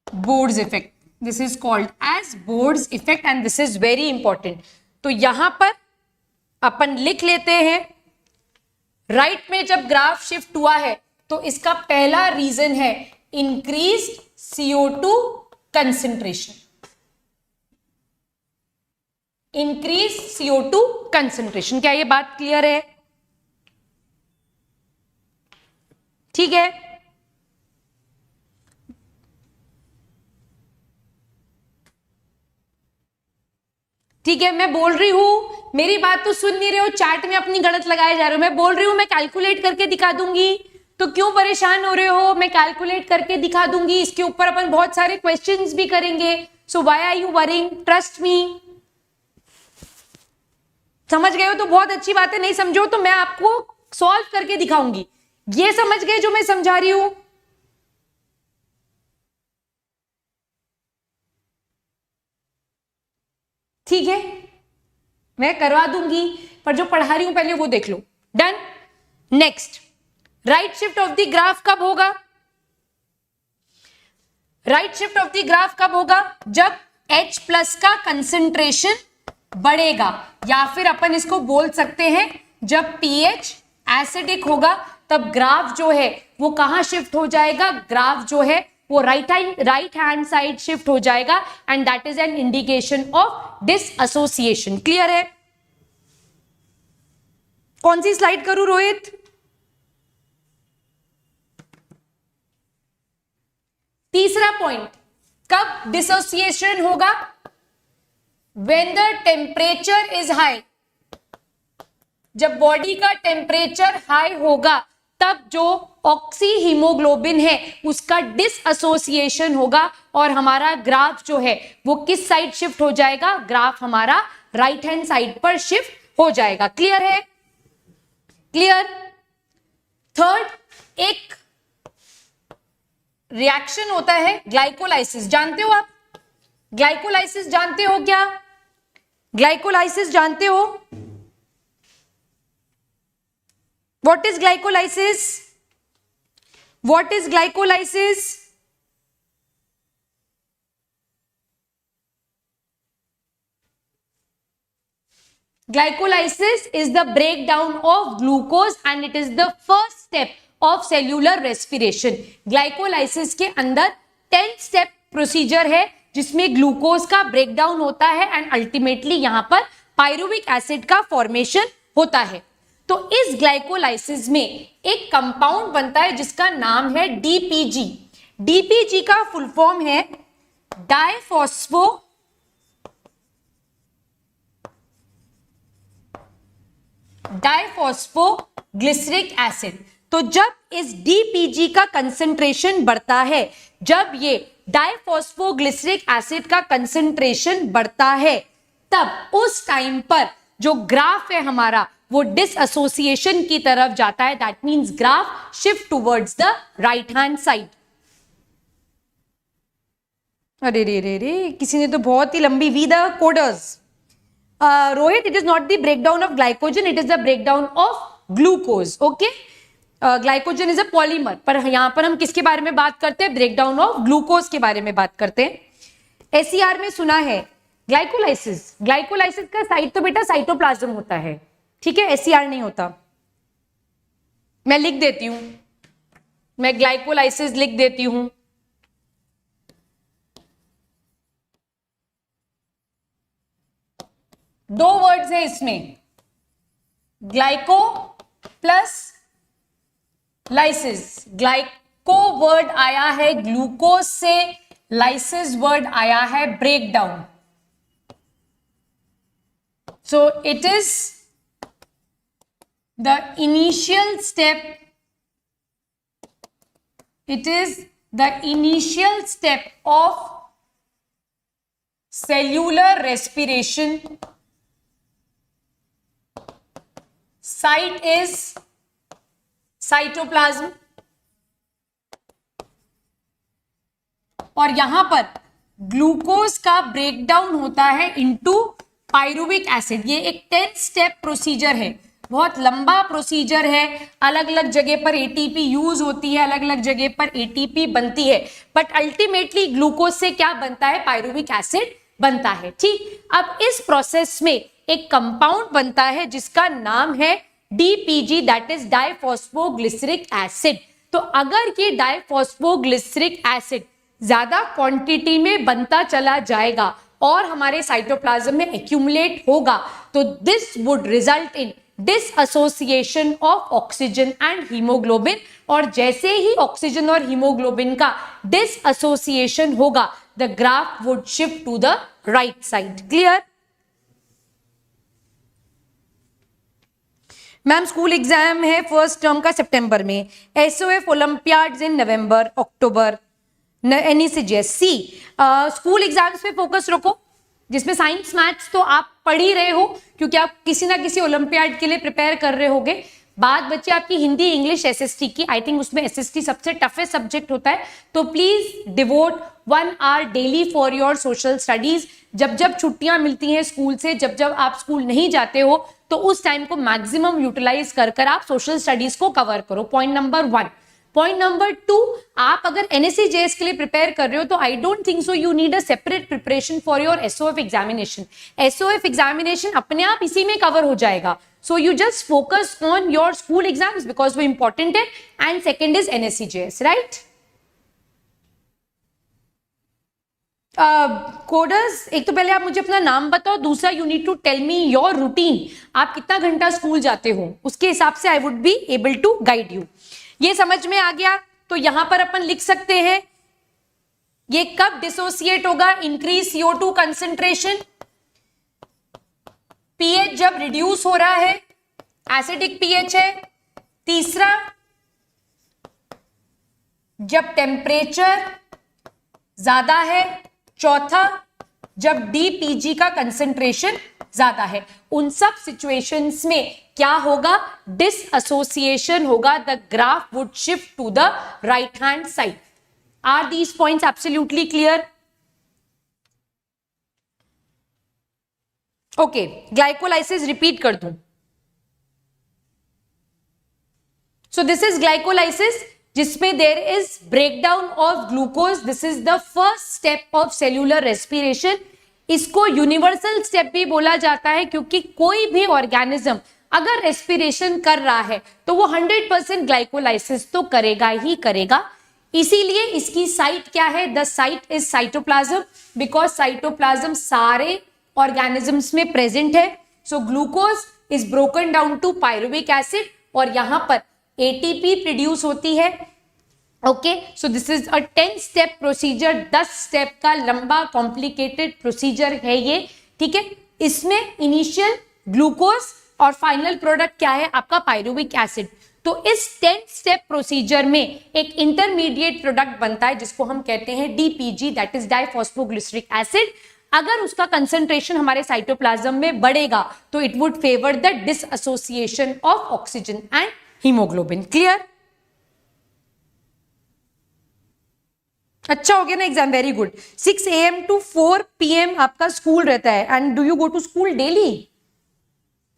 Bode's effect. This is called as Bode's effect and this is very important. तो यहां पर अपन लिख लेते हैं, राइट में जब ग्राफ शिफ्ट हुआ है तो इसका पहला रीजन है increased CO2 concentration. Increase CO2 concentration. क्या ये बात क्लियर है? ठीक है. ठीक है, मैं बोल रही हूं, मेरी बात तो सुन नहीं रहे हो, चैट में अपनी गलत लगाए जा रहे हो. मैं बोल रही हूं मैं कैलकुलेट करके दिखा दूंगी, तो क्यों परेशान हो रहे हो? मैं कैलकुलेट करके दिखा दूंगी. इसके ऊपर अपन बहुत सारे क्वेश्चंस भी करेंगे. So why are you worrying? Trust me. समझ गए हो तो बहुत अच्छी बात है, नहीं समझो तो मैं आपको सॉल्व करके दिखाऊंगी. ये समझ गए जो मैं समझा रही हूं? ठीक है, मैं करवा दूंगी, पर जो पढ़ा रही हूं पहले वो देख लो. Done. Next, right shift of the graph कब होगा? Right shift of the graph कब होगा? जब H प्लस का कंसेंट्रेशन बढ़ेगा, या फिर अपन इसको बोल सकते हैं जब pH एसिडिक होगा तब ग्राफ जो है वो कहां शिफ्ट हो जाएगा? ग्राफ जो है वो राइट हैंड साइड शिफ्ट हो जाएगा and that is an indication of dissociation. Clear है? कौन सी स्लाइड करूं रोहित? तीसरा पॉइंट, कब डिसोसिएशन होगा? When the temperature is high. जब बॉडी का टेम्परेचर हाई होगा तब जो ऑक्सी हीमोग्लोबिन है उसका डिसएसोसिएशन होगा और हमारा ग्राफ जो है वो किस साइड शिफ्ट हो जाएगा? ग्राफ हमारा राइट हैंड साइड पर शिफ्ट हो जाएगा. क्लियर है? क्लियर. थर्ड, एक रिएक्शन होता है ग्लाइकोलाइसिस. जानते हो आप ग्लाइकोलाइसिस? जानते हो क्या ग्लाइकोलाइसिस? जानते हो? What is glycolysis? What is glycolysis? Glycolysis is the breakdown of glucose and it is the first step of cellular respiration. Glycolysis के अंदर 10 step procedure है जिसमें ग्लूकोज का ब्रेकडाउन होता है एंड अल्टीमेटली यहां पर पायरुविक एसिड का फॉर्मेशन होता है. तो इस ग्लाइकोलाइसिस में एक कंपाउंड बनता है जिसका नाम है डीपीजी. डीपीजी का फुल फॉर्म है डाइफॉस्फोग्लिसरिक एसिड. तो जब इस डीपीजी का कंसेंट्रेशन बढ़ता है, जब ये डाइफॉस्फोग्लिसरिक एसिड का कंसेंट्रेशन बढ़ता है, तब उस टाइम पर जो ग्राफ है हमारा वो डिसएसोसिएशन की तरफ जाता है. That means graph shift towards the right hand side. अरे रे रे रे, किसी ने तो बहुत ही लंबी we the coders. Rohit, it is not the breakdown of glycogen, it is the breakdown of glucose. Okay, glycogen is a polymer, पर यहां पर हम किसके बारे में बात करते हैं? ब्रेकडाउन ऑफ ग्लूकोज के बारे में बात करते हैं. एसईआर में सुना है ग्लाइकोलाइसिस. ग्लाइकोलाइसिस का साइट तो बेटा साइटोप्लाज्म होता है, ठीक है, एसईआर नहीं होता. मैं लिख देती हूं, मैं ग्लाइकोलाइसिस लिख देती हूं. दो वर्ड्स है इसमें, glyco plus lysis. Glyco word आया है ग्लूकोज से, लाइसिस वर्ड आया है breakdown. So it is the initial step, it is the initial step of cellular respiration. Site is cytoplasm, और यहां पर ग्लूकोज का ब्रेकडाउन होता है इनटू पायरुविक एसिड। ये एक 10 स्टेप प्रोसीजर है, बहुत लंबा प्रोसीजर है, अलग अलग जगह पर एटीपी यूज होती है, अलग अलग जगह पर एटीपी बनती है, बट अल्टीमेटली ग्लूकोज से क्या बनता है, पायरुविक एसिड बनता है। ठीक, अब इस प्रोसेस में एक कंपाउंड बनता है जिसका नाम है DPG, that is diphosphoglyceric acid. तो अगर ये डाइफॉस्फोग्लिसरिक एसिड ज्यादा क्वांटिटी में बनता चला जाएगा और हमारे साइटोप्लाज्म में एक्यूमुलेट होगा, तो this would result in disassociation of oxygen and haemoglobin, और जैसे ही ऑक्सीजन और हीमोग्लोबिन का डिसएसोसिएशन होगा, the graph would shift to the right side. Clear? Ma'am school exam है फर्स्ट टर्म का सितंबर में, SOF olympiads in November October, NECGS। School exams पे फोकस रखो, जिसमें साइंस मैथ्स तो आप पढ़ ही रहे हो क्योंकि आप किसी ना किसी ओलंपियाड के लिए प्रिपेयर कर रहे होगे। बात बच्चे आपकी हिंदी इंग्लिश एसएसटी की, आई थिंक उसमें एसएसटी सबसे टफेस्ट सब्जेक्ट होता है, तो please devote 1 hour daily for your social studies. जब जब छुट्टियां मिलती हैं स्कूल से, जब जब आप स्कूल नहीं जाते हो, तो उस टाइम को मैक्सिमम यूटिलाइज कर कर आप सोशल स्टडीज को कवर करो। Point number 1। पॉइंट नंबर 2, आप अगर NSCJS के लिए प्रिपेयर कर रहे हो तो I don't think so you need a separate preparation for your SOF examination. SOF examination अपने आप इसी में कवर हो जाएगा। So you just focus on your school exams because वो इंपॉर्टेंट है, and second is NSCJS, right? Coders, एक तो पहले आप मुझे अपना नाम बताओ, दूसरा you need to tell me your routine. आप कितना घंटा स्कूल जाते हो, उसके हिसाब से I would be able to guide you. ये समझ में आ गया? तो यहां पर अपन लिख सकते हैं ये कब डिसोसिएट होगा, इंक्रीज CO2 कंसेंट्रेशन, पीएच जब रिड्यूस हो रहा है, एसिडिक पीएच है। तीसरा, जब टेम्परेचर ज्यादा है। चौथा, जब डीपीजी का कंसेंट्रेशन ज्यादा है। उन सब सिचुएशंस में क्या होगा, डिसएसोसिएशन होगा, the graph would shift to the right hand side. Are these points absolutely clear? Okay, glycolysis repeat कर दूं। सो दिस इज ग्लाइकोलाइसिस, जिसमें there is breakdown of glucose. This is the first step of cellular respiration. इसको universal step भी बोला जाता है क्योंकि कोई भी ऑर्गेनिज्म अगर रेस्पिरेशन कर रहा है तो वो 100% ग्लाइकोलाइसिस तो करेगा ही करेगा। इसीलिए इसकी साइट क्या है, the site is cytoplasm, because cytoplasm सारे ऑर्गेनिजम्स में प्रेजेंट है। So glucose is broken down to pyruvic acid, और यहां पर एटीपी प्रोड्यूस होती है। Okay, so this is a 10 step procedure, 10 step का लंबा कॉम्प्लिकेटेड प्रोसीजर है ये। ठीक है, इसमें इनिशियल ग्लूकोज और फाइनल प्रोडक्ट क्या है, आपका पायरुविक एसिड। तो इस 10 स्टेप प्रोसीजर में एक इंटरमीडिएट प्रोडक्ट बनता है जिसको हम कहते हैं DPG, that is diphosphoglyceric acid. अगर उसका कंसेंट्रेशन हमारे साइटोप्लाज्म में बढ़ेगा तो it would favour the dissociation of oxygen and haemoglobin. Clear? अच्छा हो गया ना exam, very good. 6 AM to 4 PM आपका स्कूल रहता है। And do you go to school daily?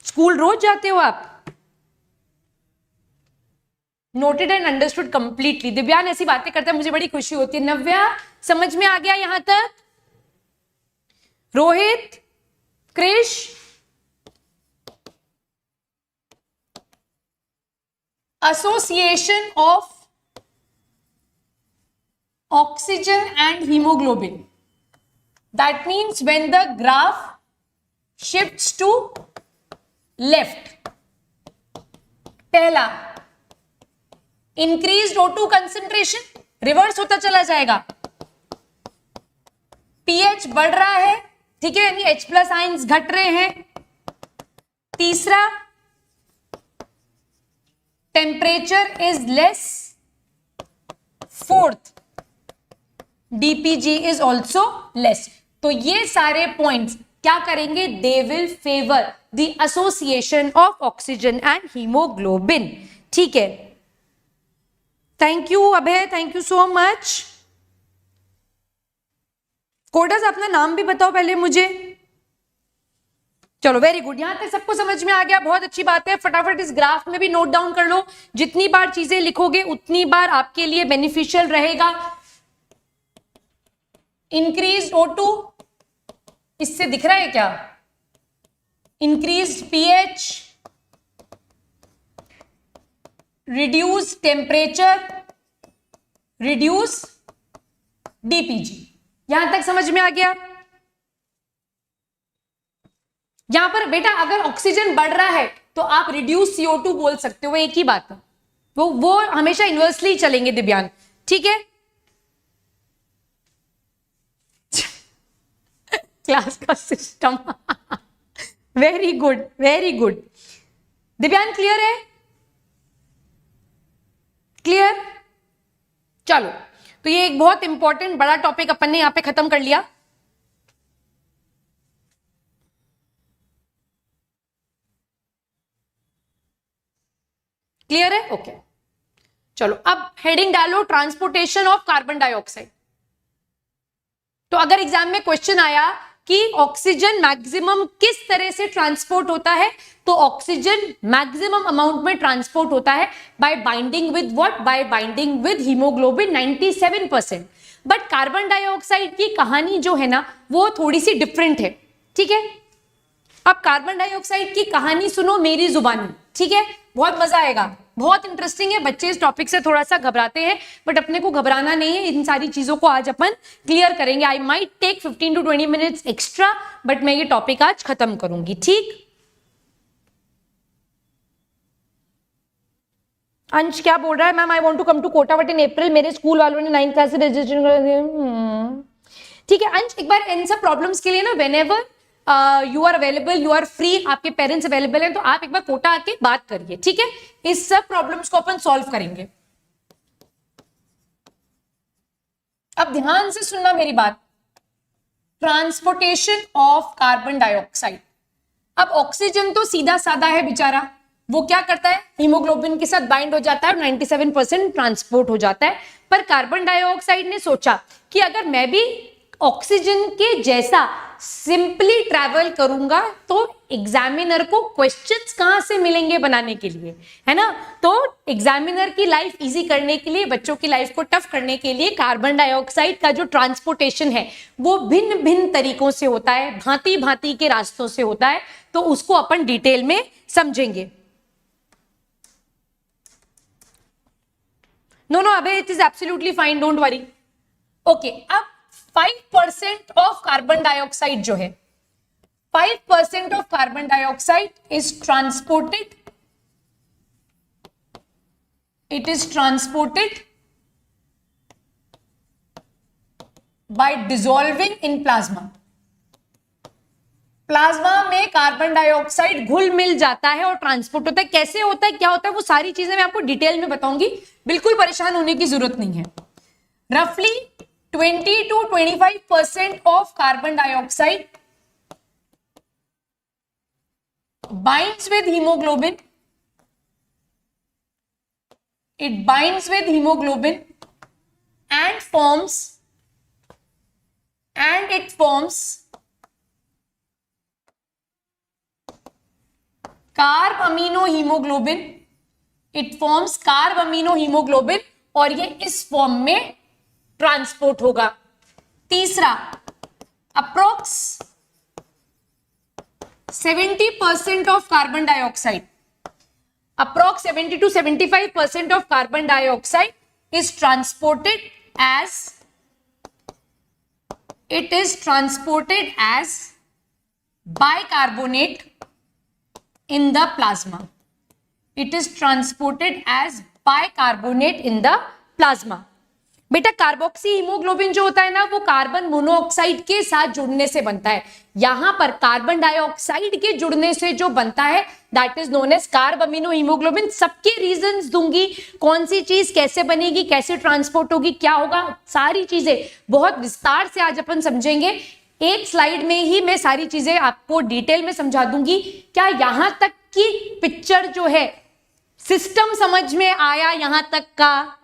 School रोज जाते हो आप? Noted and understood completely. Divyan ऐसी बातें करता है, मुझे बड़ी खुशी होती है। नव्या, समझ में आ गया यहां तक? Rohit, Krish, association of oxygen and hemoglobin, that means when the graph shifts to left, पहला increased O2 concentration, रिवर्स होता चला जाएगा, pH बढ़ रहा है, ठीक है, यानी H+ आयंस घट रहे हैं। तीसरा, temperature is less. Fourth, DPG is also less. तो ये सारे पॉइंट्स क्या करेंगे, they will favour the association of oxygen and haemoglobin. ठीक है, thank you Abhay, thank you so much. Codes अपना नाम भी बताओ पहले मुझे। चलो वेरी गुड, यहां तक सबको समझ में आ गया, बहुत अच्छी बात है। फटाफट इस ग्राफ में भी नोट डाउन कर लो, जितनी बार चीजें लिखोगे उतनी बार आपके लिए बेनिफिशियल रहेगा। इंक्रीज O2, इससे दिख रहा है क्या? Increase pH, reduce temperature, reduce DPG। यहां तक समझ में आ गया? यहां पर बेटा अगर ऑक्सीजन बढ़ रहा है तो आप रिड्यूस CO2 बोल सकते हो, एक ही बात है। वो हमेशा इन्वर्सली चलेंगे दिव्यांग, ठीक है? क्लास का system very good, very good. दिव्यांग क्लियर है? क्लियर? चलो, तो ये एक बहुत इंपॉर्टेंट बड़ा टॉपिक अपन ने यहां पे खत्म कर लिया। क्लियर है? ओके, चलो अब हेडिंग डालो, ट्रांसपोर्टेशन ऑफ कार्बन डाइऑक्साइड। तो अगर एग्जाम में क्वेश्चन आया कि ऑक्सीजन मैक्सिमम किस तरह से ट्रांसपोर्ट होता है, तो ऑक्सीजन मैक्सिमम अमाउंट में ट्रांसपोर्ट होता है bye binding with what? Bye binding with haemoglobin 97%। But carbon dioxide की कहानी जो है ना वो थोड़ी सी डिफरेंट है, ठीक है? अब कार्बन डाइऑक्साइड की कहानी सुनो मेरी जुबानी, ठीक है? बहुत मजा आएगा, बहुत इंटरेस्टिंग है। बच्चे इस टॉपिक से थोड़ा सा घबराते हैं, बट अपने को घबराना नहीं है, इन सारी चीजों को आज अपन क्लियर करेंगे। I might take 15 to 20 minutes extra, but मैं ये टॉपिक आज खत्म करूंगी, ठीक? अंश क्या बोल रहा है? Ma'am I want to come to कोटावट इन अप्रैल, मेरे स्कूल वालों ने 9th क्लास से रजिस्ट्रेशन कर दिया। ठीक है अंश, एक बार इन सब प्रॉब्लम्स के लिए ना whenever you are available, you are free, आपके पेरेंट्स अवेलेबल हैं, तो आप एक बार कोटा आके बात करिए, ठीक है? इस सब प्रॉब्लम्स को अपन सॉल्व करेंगे। अब ध्यान से सुनना मेरी बात। Transportation of carbon dioxide. अब ऑक्सीजन तो सीधा साधा है बेचारा, वो क्या करता है? हीमोग्लोबिन के साथ बाइंड हो जाता है और 97% ट्रांसपोर्ट हो जाता है। पर कार्बन डाइऑक्साइड ने सोचा कि अगर मैं भी ऑक्सीजन के जैसा सिंपली ट्रैवल करूंगा तो एग्जामिनर को क्वेश्चंस कहां से मिलेंगे बनाने के लिए, है ना? तो एग्जामिनर की लाइफ इजी करने के लिए, बच्चों की लाइफ को टफ करने के लिए कार्बन डाइऑक्साइड का जो ट्रांसपोर्टेशन है वो भिन्न भिन्न तरीकों से होता है, भांति भांति के रास्तों से होता है। तो उसको अपन डिटेल में समझेंगे। नो अबे it is absolutely fine, don't worry. Okay, अब 5% ऑफ कार्बन डाइऑक्साइड जो है, 5% of carbon dioxide is transported, it is transported by dissolving in plasma. Plasma में कार्बन डाइऑक्साइड घुल मिल जाता है और ट्रांसपोर्ट होता है। कैसे होता है, क्या होता है, वो सारी चीजें मैं आपको डिटेल में बताऊंगी, बिल्कुल परेशान होने की जरूरत नहीं है। रफली 20 to 25% of carbon dioxide binds with hemoglobin. It binds with hemoglobin and it forms carb amino hemoglobin. It forms carb amino hemoglobin और ये इस फॉर्म में ट्रांसपोर्ट होगा। तीसरा, approx 70% of carbon dioxide, approx 70 to 75% of carbon dioxide is transported as bicarbonate in the plasma. It is transported as bicarbonate in the plasma. बेटा carboxy haemoglobin जो होता है ना वो कार्बन मोनोऑक्साइड के साथ जुड़ने से बनता है। यहां पर कार्बन डाइऑक्साइड के जुड़ने से जो बनता है that is known as carb amino haemoglobin. सबके रीजंस दूंगी, कौन सी चीज कैसे बनेगी, कैसे ट्रांसपोर्ट होगी, क्या होगा, सारी चीजें बहुत विस्तार से आज अपन समझेंगे। एक स्लाइड में ही मैं सारी चीजें आपको डिटेल में समझा दूंगी। क्या यहां तक की पिक्चर जो है, सिस्टम समझ में आया यहां तक का?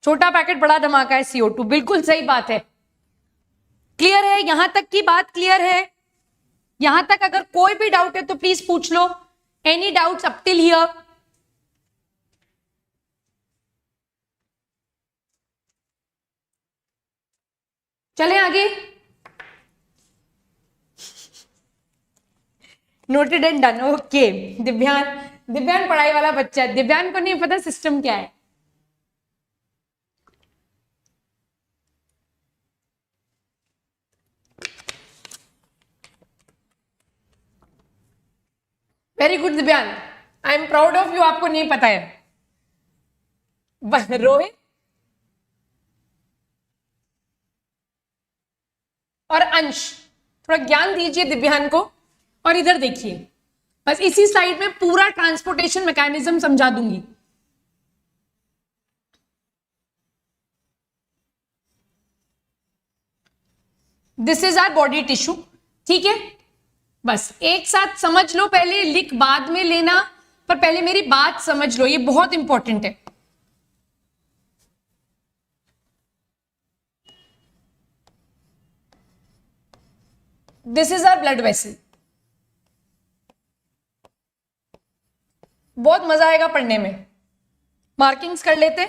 छोटा पैकेट बड़ा धमाका है CO2, बिल्कुल सही बात है। क्लियर है? यहां तक की बात क्लियर है? यहां तक अगर कोई भी डाउट है तो प्लीज पूछ लो। Any doubts up till here? चले आगे। Noted and done. Okay, Divyan पढ़ाई वाला बच्चा है, दिव्यान को नहीं पता सिस्टम क्या है। Very good दिव्यान, I am proud of you. आपको नहीं पता है। रोहित और अंश, थोड़ा ज्ञान दीजिए दिव्यान को। और इधर देखिए, बस इसी स्लाइड में पूरा ट्रांसपोर्टेशन मैकेनिज्म समझा दूंगी। This is our body tissue, ठीक है। बस एक साथ समझ लो, पहले लिख बाद में लेना, पर पहले मेरी बात समझ लो, ये बहुत इंपॉर्टेंट है। This is our blood vessel. बहुत मजा आएगा पढ़ने में। मार्किंग्स कर लेते।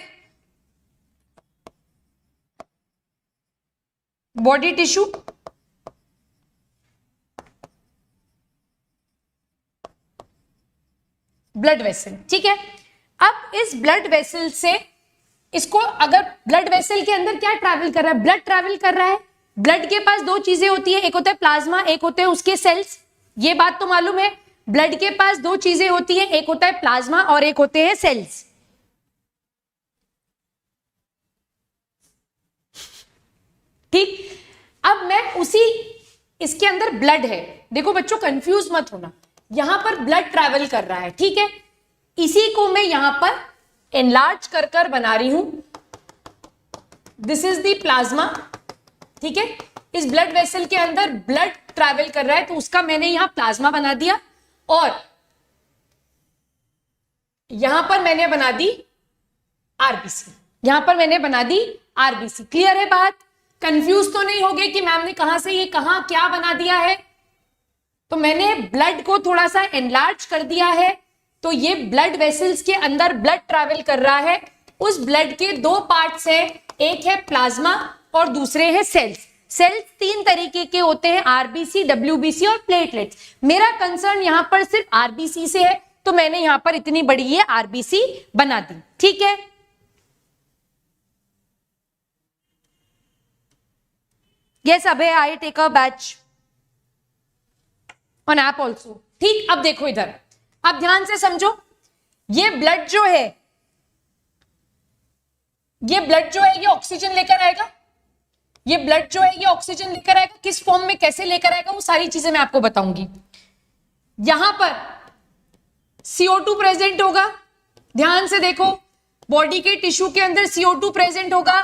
बॉडी टिश्यू, ब्लड वेसल, ठीक है। अब इस ब्लड वेसल से इसको, अगर ब्लड वेसल के अंदर क्या ट्रैवल कर रहा है? ब्लड ट्रैवल कर रहा है। ब्लड के पास दो चीजें होती है, एक होता है प्लाज्मा, एक होते हैं उसके सेल्स। ये बात तो मालूम है। ब्लड के पास दो चीजें होती है, एक होता है प्लाज्मा और एक होते हैं सेल्स। ठीक। अब मैं उसी, इसके अंदर ब्लड है। देखो बच्चों, कंफ्यूज मत होना, यहां पर ब्लड ट्रैवल कर रहा है, ठीक है। इसी को मैं यहां पर एनलार्ज कर कर बना रही हूं। दिस इज द प्लाज्मा, ठीक है। इस ब्लड वेसल के अंदर ब्लड ट्रैवल कर रहा है, तो उसका मैंने यहां प्लाज्मा बना दिया। और यहां पर मैंने बना दी आरबीसी, यहां पर मैंने बना दी आरबीसी। क्लियर है बात? कंफ्यूज तो नहीं हो गए कि मैम ने कहां से ये कहां क्या बना दिया है? तो मैंने ब्लड को थोड़ा सा एनलार्ज कर दिया है, तो ये ब्लड वेसल्स के अंदर ब्लड ट्रैवल कर रहा है। उस ब्लड के दो पार्ट्स हैं, एक है प्लाज्मा और दूसरे हैं सेल्स। सेल्स तीन तरीके के होते हैं, आरबीसी, डब्ल्यूबीसी और प्लेटलेट्स। मेरा कंसर्न यहां पर सिर्फ आरबीसी से है, तो मैंने यहां पर इतनी बड़ी ये आरबीसी बना दी, ठीक है। Yes Abhay, I take a batch on app also. ठीक। अब देखो इधर, अब ध्यान से समझो। ये ब्लड जो है, ये ऑक्सीजन लेकर आएगा। ये ब्लड जो है ये ऑक्सीजन लेकर आएगा। किस फॉर्म में, कैसे लेकर आएगा, वो सारी चीजें मैं आपको बताऊंगी। यहां पर CO2 प्रेजेंट होगा। ध्यान से देखो, बॉडी के टिश्यू के अंदर CO2 प्रेजेंट होगा।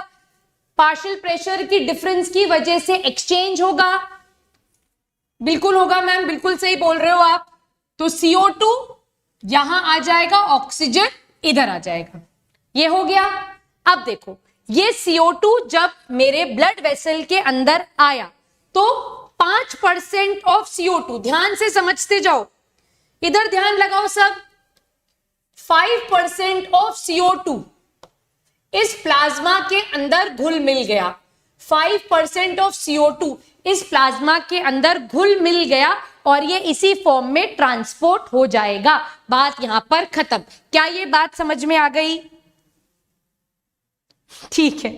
पार्शियल प्रेशर की डिफरेंस की वजह से एक्सचेंज होगा। बिल्कुल होगा मैम, बिल्कुल सही बोल रहे हो आप। तो CO2 यहां आ जाएगा, ऑक्सीजन इधर आ जाएगा। ये हो गया। अब देखो, ये CO2 जब मेरे ब्लड वेसल के अंदर आया तो 5% ऑफ CO2, ध्यान से समझते जाओ, इधर ध्यान लगाओ सब। 5% ऑफ CO2 इस प्लाज्मा के अंदर घुल मिल गया। 5% ऑफ CO2 इस प्लाज्मा के अंदर घुल मिल गया और ये इसी फॉर्म में ट्रांसपोर्ट हो जाएगा। बात यहां पर खत्म। क्या ये बात समझ में आ गई? ठीक है,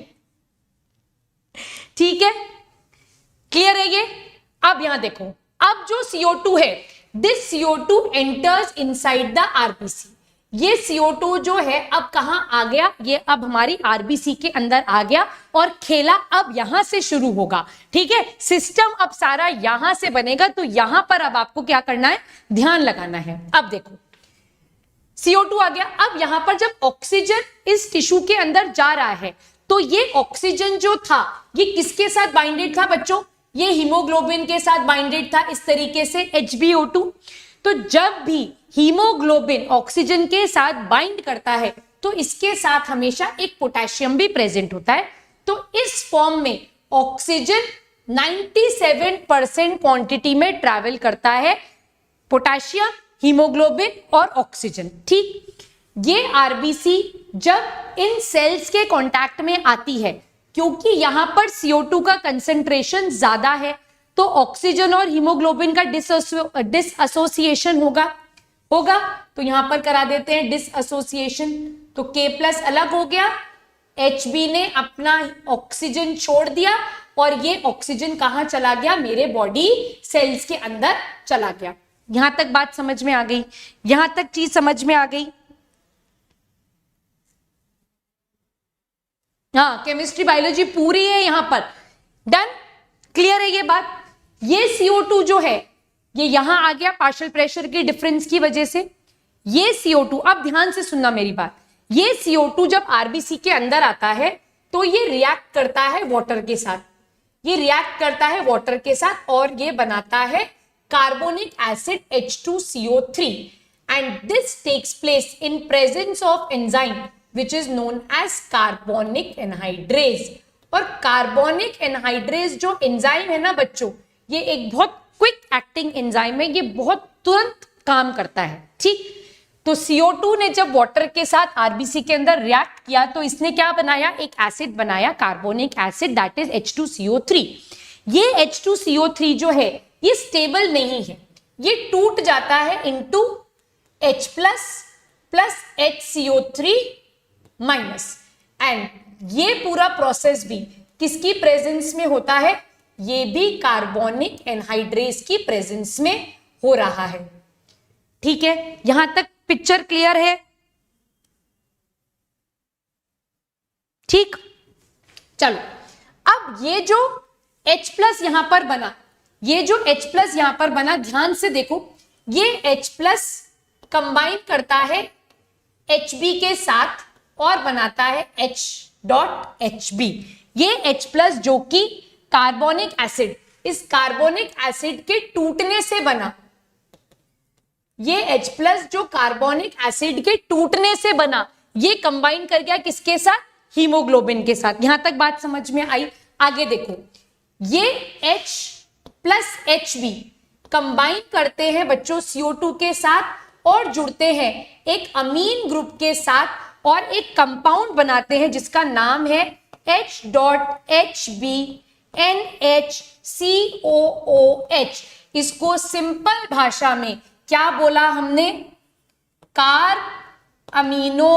ठीक है, क्लियर है ये? अब यहां देखो, अब जो CO2 है, this CO2 enters inside the RBC. ये CO2 जो है अब कहां आ गया? ये अब हमारी आरबीसी के अंदर आ गया और खेला अब यहां से शुरू होगा। ठीक है, सिस्टम अब सारा यहां से बनेगा। तो यहां पर अब आपको क्या करना है? ध्यान लगाना है। अब देखो, CO2 आ गया। अब यहां पर जब ऑक्सीजन इस टिश्यू के अंदर जा रहा है, तो ये ऑक्सीजन जो था ये किसके साथ बाइंडेड था बच्चों? ये हीमोग्लोबिन के साथ बाइंडेड था, इस तरीके से HbO2। तो जब भी हीमोग्लोबिन ऑक्सीजन के साथ बाइंड करता है तो इसके साथ हमेशा एक पोटेशियम भी प्रेजेंट होता है। तो इस फॉर्म में ऑक्सीजन 97% क्वांटिटी में ट्रैवल करता है, पोटेशियम, हीमोग्लोबिन और ऑक्सीजन। ठीक, ये आरबीसी जब इन सेल्स के कांटेक्ट में आती है, क्योंकि यहां पर CO2 का कंसेंट्रेशन ज्यादा है, तो ऑक्सीजन और हीमोग्लोबिन का डिसएसोसिएशन होगा। तो यहां पर करा देते हैं डिसएसोसिएशन। तो K+ अलग हो गया, HB ने अपना ऑक्सीजन छोड़ दिया और ये ऑक्सीजन कहां चला गया, मेरे बॉडी सेल्स के अंदर चला गया। यहां तक बात समझ में आ गई, यहां तक चीज समझ में आ गई। हाँ, केमिस्ट्री बायोलॉजी पूरी है यहां पर, डन, क्लियर है ये बात। ये CO2 जो है ये यहां आ गया पार्शियल प्रेशर के डिफरेंस की वजह से। ये CO2, अब ध्यान से सुनना मेरी बात, ये CO2 जब आरबीसी के अंदर आता है तो ये रिएक्ट करता है वाटर के साथ, ये रिएक्ट करता है वाटर के साथ और ये बनाता है carbonic acid H2CO3 and this takes place in presence of enzyme which is known as carbonic anhydrase. और कार्बोनिक एनहाइड्रेज जो एंजाइम है ना बच्चों, ये एक बहुत क्विक एक्टिंग एंजाइम है, ये बहुत तुरंत काम करता है। ठीक, तो CO2 ने जब वाटर के साथ आरबीसी के अंदर रिएक्ट किया तो इसने क्या बनाया, एक एसिड बनाया, carbonic acid, that is H2CO3। ये H2CO3 जो है ये स्टेबल नहीं है, ये टूट जाता है into H+ plus HCO3 minus, and ये पूरा प्रोसेस भी किसकी प्रेजेंस में होता है, ये भी कार्बोनिक एनहाइड्रेज की प्रेजेंस में हो रहा है। ठीक है, यहां तक पिक्चर क्लियर है। ठीक, चलो अब ये जो H+ यहां पर बना, ये जो H+ यहां पर बना, ध्यान से देखो, ये H+ कंबाइन करता है HB के साथ और बनाता है H.HB। ये H+ जो कि कार्बोनिक एसिड, इस कार्बोनिक एसिड के टूटने से बना, ये H+ जो कार्बोनिक एसिड के टूटने से बना, ये कंबाइन कर गया किसके साथ, हीमोग्लोबिन के साथ। यहां तक बात समझ में आई। आगे देखो, ये H+ HB कंबाइन करते हैं बच्चों CO2 के साथ और जुड़ते हैं एक अमीन ग्रुप के साथ और एक कंपाउंड बनाते हैं जिसका नाम है H.HB NHCOOH। इसको सिंपल भाषा में क्या बोला हमने, car amino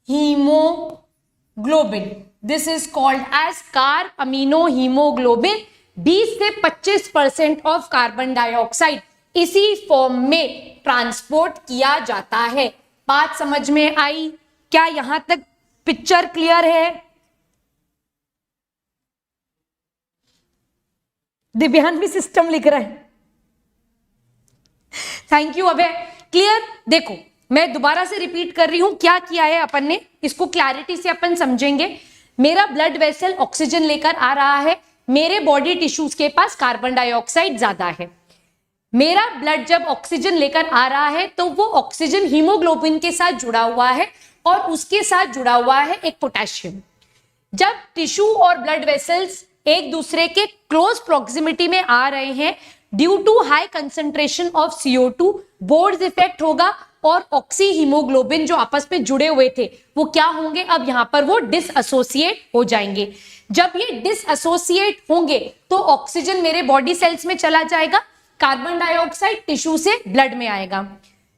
haemoglobin. This is called as car amino haemoglobin. 20 से 25% ऑफ कार्बन डाइऑक्साइड इसी फॉर्म में ट्रांसपोर्ट किया जाता है। बात समझ में आई? क्या यहां तक पिक्चर क्लियर है? दिव्यांग भी सिस्टम लिख रहा है, थैंक यू अभय। क्लियर? देखो मैं दोबारा से रिपीट कर रही हूं, क्या किया है अपन ने, इसको क्लैरिटी से अपन समझेंगे। मेरा ब्लड वेसल ऑक्सीजन लेकर आ रहा है, मेरे बॉडी टिश्यूज के पास कार्बन डाइऑक्साइड ज्यादा है। मेरा ब्लड जब ऑक्सीजन लेकर आ रहा है तो वो ऑक्सीजन हीमोग्लोबिन के साथ जुड़ा हुआ है और उसके साथ जुड़ा हुआ है एक पोटेशियम। जब टिश्यू और ब्लड वेसल्स एक दूसरे के क्लोज प्रॉक्सिमिटी में आ रहे हैं, due to high concentration of CO2 Bohr effect होगा और ऑक्सी हीमोग्लोबिन जो आपस में जुड़े हुए थे वो क्या होंगे, अब यहां पर वो डिसएसोसिएट हो जाएंगे। जब ये डिसएसोसिएट होंगे तो ऑक्सीजन मेरे बॉडी सेल्स में चला जाएगा, कार्बन डाइऑक्साइड टिश्यू से ब्लड में आएगा।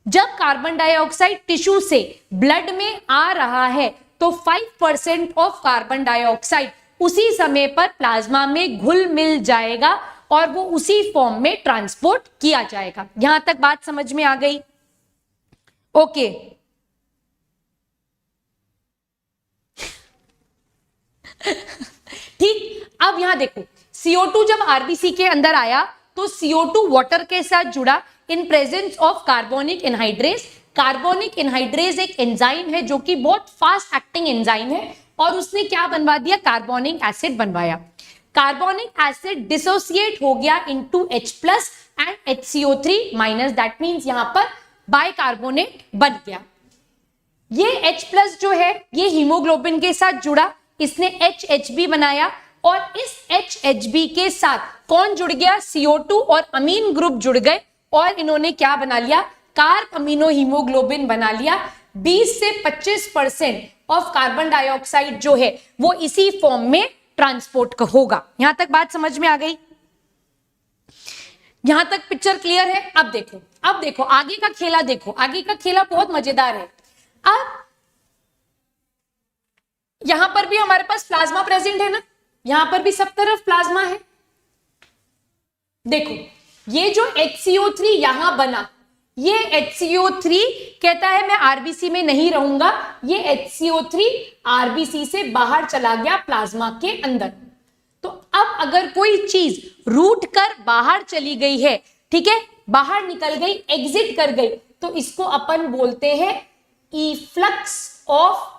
जब कार्बन डाइऑक्साइड टिश्यू से ब्लड में आ रहा है तो 5% ऑफ कार्बन डाइऑक्साइड उसी समय पर प्लाज्मा में घुल मिल जाएगा और वो उसी फॉर्म में ट्रांसपोर्ट किया जाएगा। यहां तक बात समझ में आ गई? ओके ठीक। अब यहां देखो, CO2 जब आरबीसी के अंदर आया तो CO2 वाटर के साथ जुड़ा इन presence of carbonic anhydrase. Carbonic anhydrase एक एंजाइम है जो कि बहुत फास्ट एक्टिंग एंजाइम है और उसने क्या बनवा दिया, कार्बोनिक एसिड बनवाया। कार्बोनिक एसिड डिसोसिएट हो गया into H+ and HCO3 minus, that means यहां पर बाइकार्बोनेट बन गया। ये H+ जो है ये हीमोग्लोबिन के साथ जुड़ा, इसने HHB बनाया और इस HHB के साथ कौन जुड़ गया, CO2 और अमीन ग्रुप जुड़ गए और इन्होंने क्या बना लिया, कार्ब अमीनो हीमोग्लोबिन बना लिया। 20 से 25% ऑफ कार्बन डाइऑक्साइड जो है वो इसी फॉर्म में ट्रांसपोर्ट होगा। यहां तक बात समझ में आ गई? यहां तक पिक्चर क्लियर है? अब देखो आगे का खेला, देखो आगे का खेला बहुत मजेदार है। अब यहां पर भी हमारे पास प्लाज्मा प्रेजेंट है ना, यहां पर भी सब तरफ प्लाज्मा है। देखो ये जो HCO3 यहां बना, ये HCO3 कहता है मैं आरबीसी में नहीं रहूंगा, ये HCO3 आरबीसी से बाहर चला गया प्लाज्मा के अंदर। तो अब अगर कोई चीज रूट कर बाहर चली गई है, ठीक है, बाहर निकल गई, एग्जिट कर गई, तो इसको अपन बोलते हैं इफ्लक्स ऑफ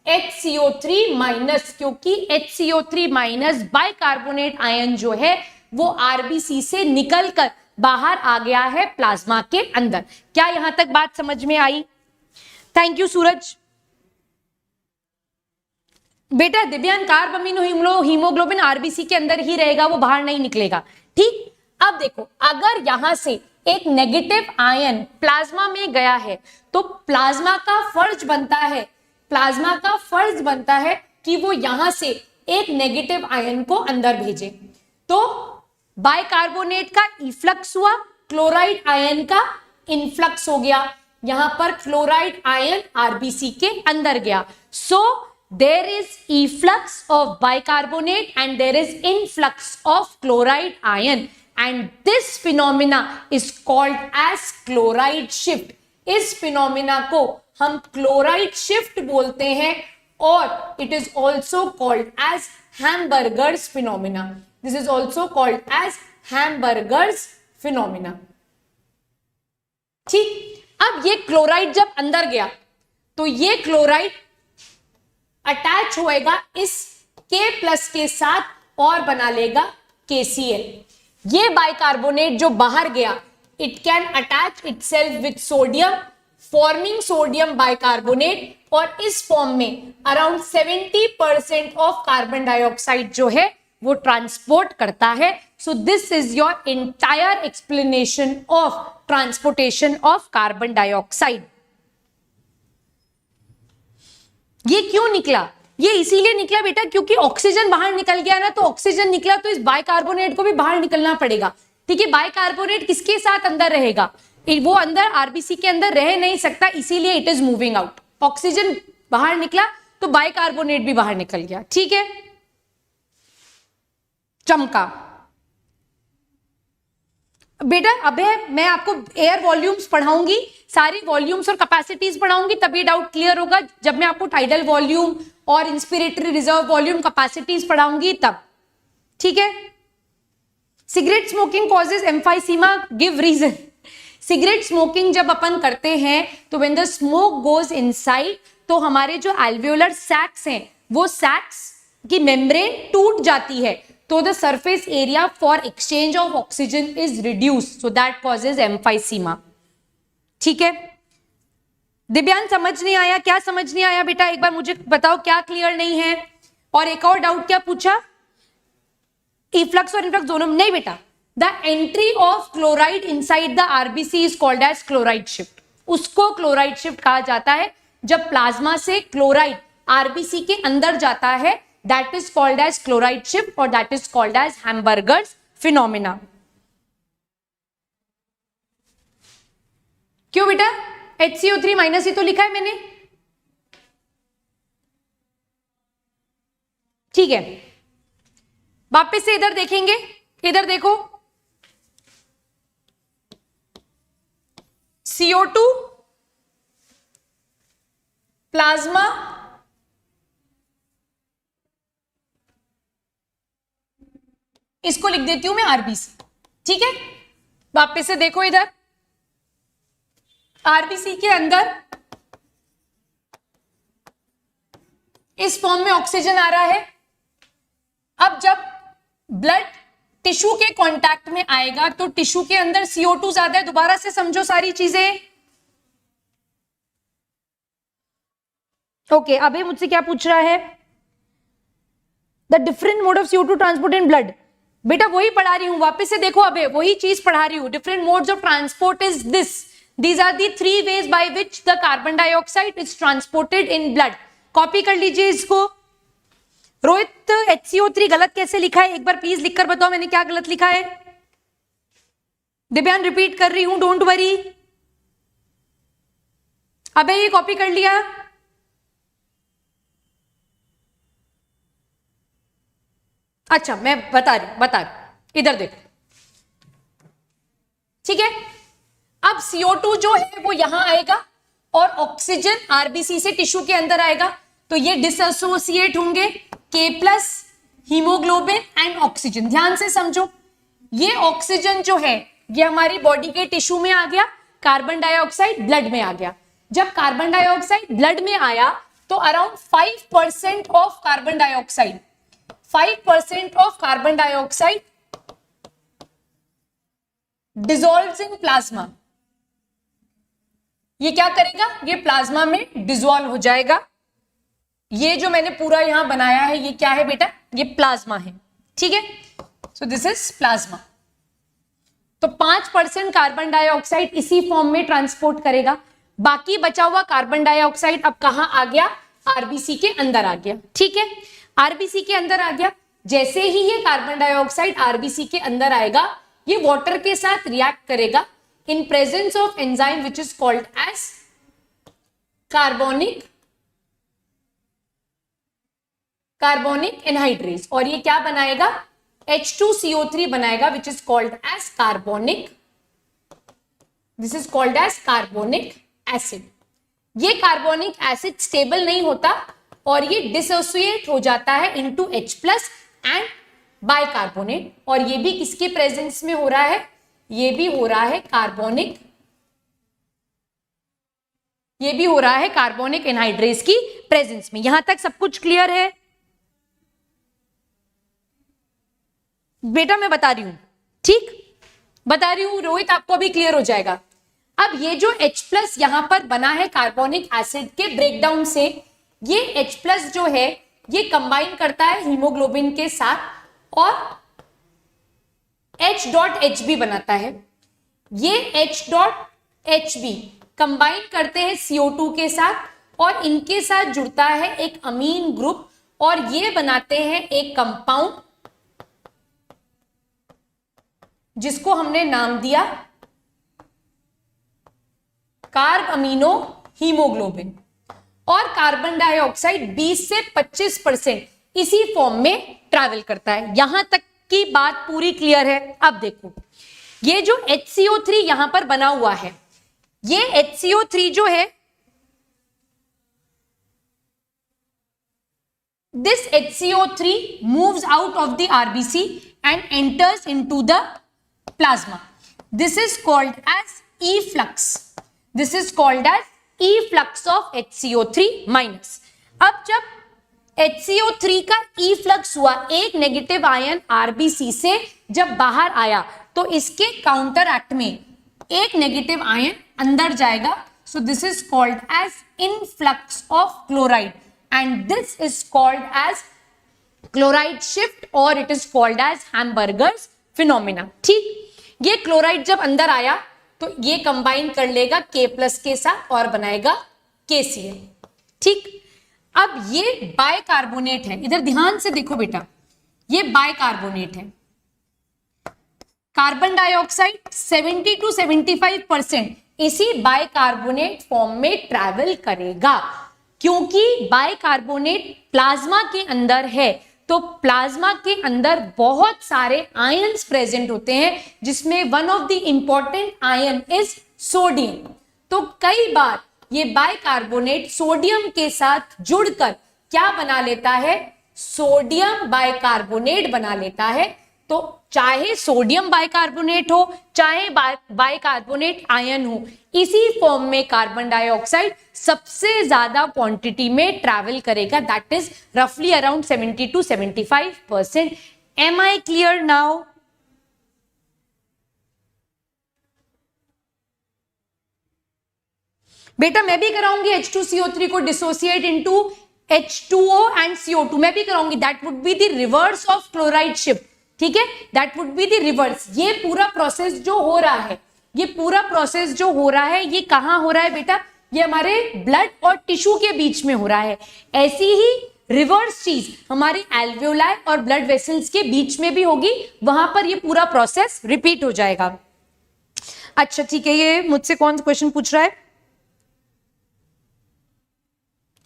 HCO3 माइनस, क्योंकि HCO3 माइनस बाइकार्बोनेट आयन जो है वो आरबीसी से निकलकर बाहर आ गया है प्लाज्मा के अंदर। क्या यहां तक बात समझ में आई? थैंक यू सूरज। बेटा दिव्यांग, कार्ब अमीनो हीमोग्लोबिन आरबीसी के अंदर ही रहेगा, वो बाहर नहीं निकलेगा। ठीक, अब देखो अगर यहां से एक नेगेटिव आयन प्लाज्मा में गया है तो प्लाज्मा का फर्ज बनता है कि वो यहां से एक नेगेटिव आयन को अंदर भेजे। तो बाइकार्बोनेट का इफ्लक्स हुआ, क्लोराइड आयन का इनफ्लक्स हो गया, यहां पर क्लोराइड आयन आरबीसी के अंदर गया। So there is influx of bicarbonate and there is influx of chloride ion and this phenomena is called as chloride shift. इस फिनोमिना को हम क्लोराइड शिफ्ट बोलते हैं और it is also called as Hamburger's phenomena. This is also called as Hamburger's phenomena. ठीक, अब ये chloride जब अंदर गया तो ये क्लोराइड अटैच होएगा इस K+ के साथ और बना लेगा KCl। ये बाइकार्बोनेट जो बाहर गया, it can attach itself with sodium forming sodium bicarbonate, और इस फॉर्म में अराउंड 70% ऑफ कार्बन डाइऑक्साइड जो है वो ट्रांसपोर्ट करता है। So this is your entire explanation of transportation of carbon dioxide. ये क्यों निकला? ये इसीलिए निकला बेटा क्योंकि ऑक्सीजन बाहर निकल गया ना, तो ऑक्सीजन निकला तो इस बाइकार्बोनेट को भी बाहर निकलना पड़ेगा। ठीक है, बाइकार्बोनेट किसके साथ अंदर रहेगा? वो अंदर आरबीसी के अंदर रह नहीं सकता, इसीलिए it is moving out. Oxygen बाहर निकला तो बाइकार्बोनेट भी बाहर निकल गया। ठीक है, चमका बेटा। अब मैं आपको एयर वॉल्यूम्स पढ़ाऊंगी, सारी वॉल्यूम्स और कैपेसिटीज पढ़ाऊंगी, तभी डाउट क्लियर होगा। जब मैं आपको टाइडल वॉल्यूम और इंस्पिरेटरी रिजर्व वॉल्यूम कैपेसिटीज पढ़ाऊंगी तब। ठीक है, cigarette smoking causes emphysema, give reason. Cigarette smoking जब अपन करते हैं तो when the smoke goes inside, तो हमारे जो एल्वियोलर सैक्स हैं वो सैक्स की मेम्ब्रेन टूट जाती है, तो the surface area for exchange of oxygen is reduced, so that causes emphysema. ठीक है, दिव्यांग समझ नहीं आया? क्या समझ नहीं आया बेटा? एक बार मुझे बताओ क्या क्लियर नहीं है। और एक और डाउट क्या पूछा? इफ्लक्स और इनफ्लक्स दोनों नहीं बेटा। The entry of chloride inside the RBC is called as chloride shift. उसको क्लोराइड शिफ्ट कहा जाता है जब प्लाज्मा से क्लोराइड आरबीसी के अंदर जाता है, that is called as chloride shift और that is called as Hamburger's phenomena. क्यों बेटा? HCO3 माइनस ही तो लिखा है मैंने। ठीक है, वापस से इधर देखेंगे, इधर देखो, CO2 प्लाज्मा इसको लिख देती हूं मैं आरबीसी। ठीक है, वापस से देखो इधर, आरबीसी के अंदर इस फॉर्म में ऑक्सीजन आ रहा है। अब जब ब्लड टिश्यू के कांटेक्ट में आएगा तो टिश्यू के अंदर CO2 ज्यादा है। दोबारा से समझो सारी चीजें। ओके, अबे मुझसे क्या पूछ रहा है? The different mode of CO2 transport in blood. बेटा वही पढ़ा रही हूं, वापस से देखो, अबे वही चीज पढ़ा रही हूं। Different modes of transport is this, these are the 3 ways by which the carbon dioxide is transported in blood. Copy कर लीजिए इसको। रोहित, HCO3 गलत कैसे लिखा है, एक बार प्लीज लिखकर बताओ मैंने क्या गलत लिखा है। दिव्यान रिपीट कर रही हूं, डोंट वरी। अबे ये कॉपी कर लिया? अच्छा मैं बता रही, इधर देखो, ठीक है। अब CO2 जो है वो यहां आएगा और ऑक्सीजन आरबीसी से टिश्यू के अंदर आएगा, तो ये डिसएसोसिएट होंगे K+ हीमोग्लोबिन एंड ऑक्सीजन। ध्यान से समझो, ये ऑक्सीजन जो है ये हमारी बॉडी के टिश्यू में आ गया, कार्बन डाइऑक्साइड ब्लड में आ गया। जब कार्बन डाइऑक्साइड ब्लड में आया तो around 5% of carbon dioxide 5% of carbon dioxide dissolves in plasma। ये क्या करेगा, ये प्लाज्मा में डिसॉल्व हो जाएगा। ये जो मैंने पूरा यहां बनाया है ये क्या है बेटा, ये प्लाज्मा है, ठीक है। So this is plasma. तो 5% कार्बन डाइऑक्साइड इसी फॉर्म में ट्रांसपोर्ट करेगा। बाकी बचा हुआ कार्बन डाइऑक्साइड अब कहां आ गया, आरबीसी के अंदर आ गया, ठीक है। आरबीसी के अंदर आ गया। जैसे ही ये कार्बन डाइऑक्साइड आरबीसी के अंदर आएगा, ये वाटर के साथ रिएक्ट करेगा in presence of enzyme which is called as carbonic anhydrase, और ये क्या बनाएगा, H2CO3 बनाएगा which is called as carbonic, this is called as carbonic acid. ये कार्बोनिक एसिड स्टेबल नहीं होता और ये डिसोसिएट हो जाता है इनटू H+ एंड बाइकार्बोनेट, और ये भी किसके प्रेजेंस में हो रहा है, ये भी हो रहा है कार्बोनिक एनहाइड्रेज की प्रेजेंस में। यहां तक सब कुछ क्लियर है बेटा? मैं बता रही हूं, ठीक बता रही हूं रोहित, आपको अभी क्लियर हो जाएगा। अब ये जो H+ यहां पर बना है कार्बोनिक एसिड के ब्रेकडाउन से, ये H+ जो है ये कंबाइन करता है हीमोग्लोबिन के साथ और H.Hb बनाता है। ये H.Hb कंबाइन करते हैं CO2 के साथ और इनके साथ जुड़ता है एक अमीन ग्रुप और ये बनाते हैं एक कंपाउंड जिसको हमने नाम दिया कार्ब अमीनो हीमोग्लोबिन। और कार्बन डाइऑक्साइड 20 से 25% इसी फॉर्म में ट्रैवल करता है। यहां तक की बात पूरी क्लियर है? अब देखो, ये जो HCO3 यहां पर बना हुआ है, ये HCO3 जो है, this HCO3 moves out of the RBC and enters into the plasma. This is called as efflux. This is called as efflux of HCO3 minus. अब जब HCO3 का efflux हुआ, एक नेगेटिव आयन RBC से जब बाहर आया तो इसके काउंटर एक्ट में एक नेगेटिव आयन अंदर जाएगा। So this is called as influx of chloride and this is called as chloride shift or it is called as Hamburger's phenomena। ठीक, ये क्लोराइड जब अंदर आया तो ये कंबाइन कर लेगा K+ के साथ और बनाएगा KCl। ठीक, अब ये बाइकार्बोनेट है, इधर ध्यान से देखो बेटा, ये बाइकार्बोनेट है। कार्बन डाइऑक्साइड 70 to 75% इसी बाइकार्बोनेट फॉर्म में ट्रैवल करेगा। क्योंकि बाइकार्बोनेट प्लाज्मा के अंदर है तो प्लाज्मा के अंदर बहुत सारे आयंस प्रेजेंट होते हैं जिसमें one of the important ion is sodium. तो कई बार ये बाइकार्बोनेट सोडियम के साथ जुड़कर क्या बना लेता है, सोडियम बाइकार्बोनेट बना लेता है। तो चाहे सोडियम बाइकार्बोनेट हो चाहे बाइकार्बोनेट आयन हो, इसी फॉर्म में कार्बन डाइऑक्साइड सबसे ज्यादा क्वांटिटी में ट्रैवल करेगा, दैट इज रफली around 70 to 75%। Am I clear now? बेटा मैं भी कराऊंगी H2CO3 को dissociate into H2O and CO2, मैं भी कराऊंगी। That would be the reverse of chloride shift, ठीक है, that would be the reverse. ये पूरा प्रोसेस जो हो रहा है, ये पूरा प्रोसेस जो हो रहा है, ये कहां हो रहा है बेटा? ये हमारे ब्लड और टिश्यू के बीच में हो रहा है। ऐसी ही रिवर्स चीज हमारी एल्वियोलाई और ब्लड वेसल्स के बीच में भी होगी, वहां पर ये पूरा प्रोसेस रिपीट हो जाएगा। अच्छा ठीक है, ये मुझसे कौन सा क्वेश्चन पूछ रहा है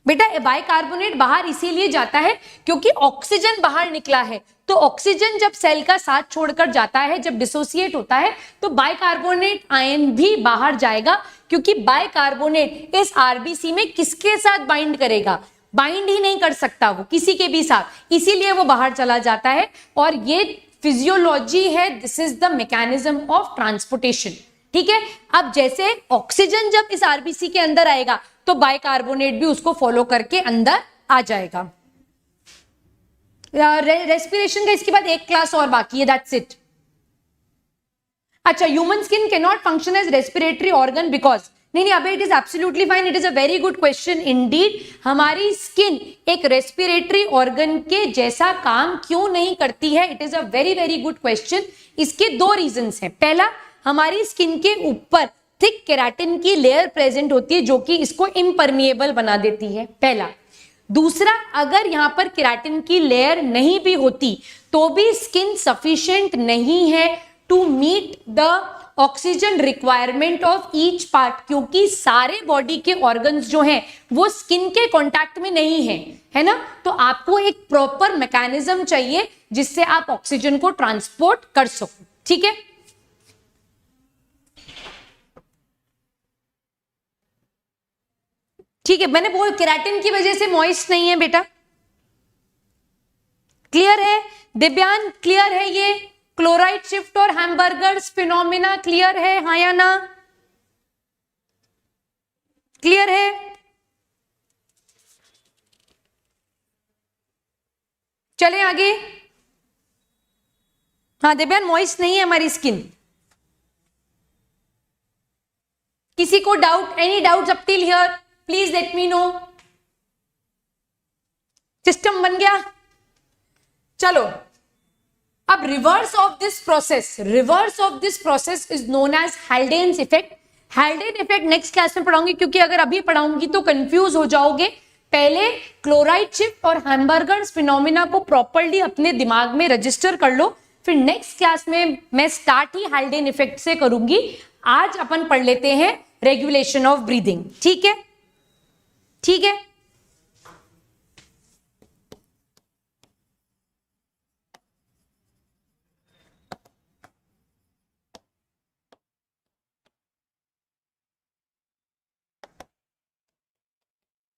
बेटा? बाइकार्बोनेट बाहर इसीलिए जाता है क्योंकि ऑक्सीजन बाहर निकला है। तो ऑक्सीजन जब सेल का साथ छोड़कर जाता है, जब डिसोसिएट होता है, तो बाइकार्बोनेट आयन भी बाहर जाएगा, क्योंकि बाइकार्बोनेट इस आरबीसी में किसके साथ बाइंड करेगा? बाइंड ही नहीं कर सकता वो किसी के भी साथ, इसीलिए वो बाहर चला जाता है। और ये फिजियोलॉजी है, this is the mechanism of transportation, ठीक है। अब जैसे ऑक्सीजन जब इस आरबीसी के अंदर आएगा तो बाइकार्बोनेट भी उसको फॉलो करके अंदर आ जाएगा। रेस्पिरेशन का इसके बाद एक क्लास और बाकी है, दैट्स इट। अच्छा, human skin can not function as respiratory organ because, नहीं नहीं अबे, it is absolutely fine, it is a very good question indeed. हमारी स्किन एक रेस्पिरेटरी ऑर्गन के जैसा काम क्यों नहीं करती है? It is a very very good question. इसके दो रीजंस हैं। पहला, हमारी स्किन के ऊपर थिक केराटिन की लेयर प्रेजेंट होती है जो कि इसको इम्परमिएबल बना देती है, पहला। दूसरा, अगर यहां पर केराटिन की लेयर नहीं भी होती तो भी स्किन सफिशिएंट नहीं है to meet the oxygen requirement of each part, क्योंकि सारे बॉडी के ऑर्गन्स जो हैं वो स्किन के कांटेक्ट में नहीं है ना। तो आपको एक प्रॉपर मैकेनिज्म चाहिए जिससे आप ऑक्सीजन को ट्रांसपोर्ट कर सको, ठीक है। ठीक है, मैंने बोल केराटिन की वजह से मॉइस्ट नहीं है बेटा, क्लियर है? दिव्यान क्लियर है? ये क्लोराइड शिफ्ट और हैमबर्गर्स फिनोमिना क्लियर है, हाँ या ना? क्लियर है? चले आगे। हाँ दिव्यान, मॉइस्ट नहीं है हमारी स्किन। किसी को doubt, any doubt up till here? Please let me know. System बन गया? चलो, अब reverse of this process is known as Haldane's effect. Haldane effect next class में पढ़ाऊंगी, क्योंकि अगर अभी पढ़ाऊंगी तो कंफ्यूज हो जाओगे। पहले क्लोराइड शिफ्ट और हैमबर्गर्स फिनोमिना को प्रॉपर्ली अपने दिमाग में रजिस्टर कर लो, फिर नेक्स्ट क्लास में मैं स्टार्ट ही हेल्डेन इफेक्ट से करूंगी। आज अपन पढ़ लेते हैं रेगुलेशन ऑफ ब्रीदिंग, ठीक है? ठीक है,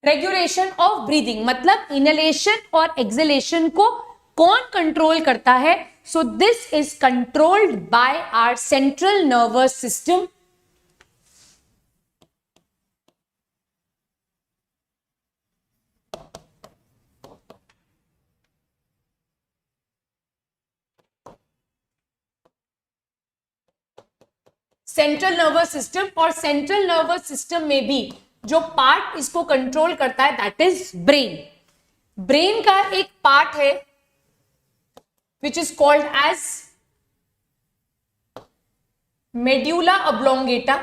रेगुलेशन ऑफ ब्रीदिंग मतलब इनहेलेशन और एक्सहेलेशन को कौन कंट्रोल करता है? So this is controlled by our central nervous system. Central nervous system, और सेंट्रल नर्वस सिस्टम में भी जो पार्ट इसको कंट्रोल करता है दैट इज ब्रेन। ब्रेन का एक पार्ट है which is called as medulla oblongata.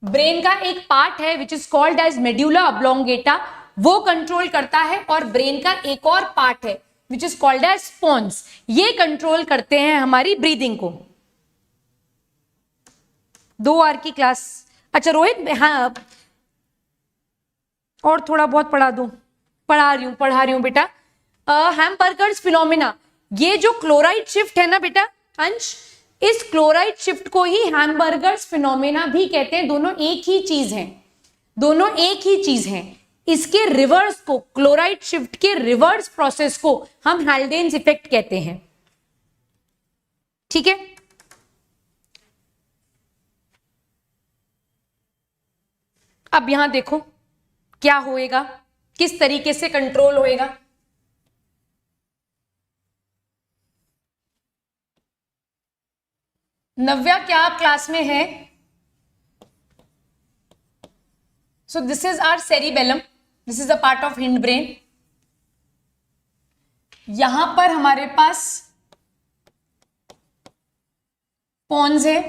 Brain का एक पार्ट है which is called as medulla oblongata, वो कंट्रोल करता है। और ब्रेन का एक और पार्ट है which is called as pons, ये कंट्रोल करते हैं हमारी ब्रीदिंग को। 2 आवर की क्लास। अच्छा रोहित, हाँ और थोड़ा बहुत पढ़ा दूं? पढ़ा रही हूं बेटा। हैमबर्गर्स फिनोमिना, ये जो क्लोराइड शिफ्ट है ना बेटा अंश, इस क्लोराइड शिफ्ट को ही हैमबर्गर्स फिनोमिना भी कहते हैं। दोनों एक ही चीज हैं, इसके रिवर्स को, क्लोराइड शिफ्ट के रिवर्स प्रोसेस को हम हेल्डेन्स इफेक्ट कहते हैं, ठीक है? अब यहां देखो क्या होएगा, किस तरीके से कंट्रोल होएगा। नव्या क्या क्लास में है? So this is our cerebellum, this is a part of hind brain. यहां पर हमारे पास पोन्स है,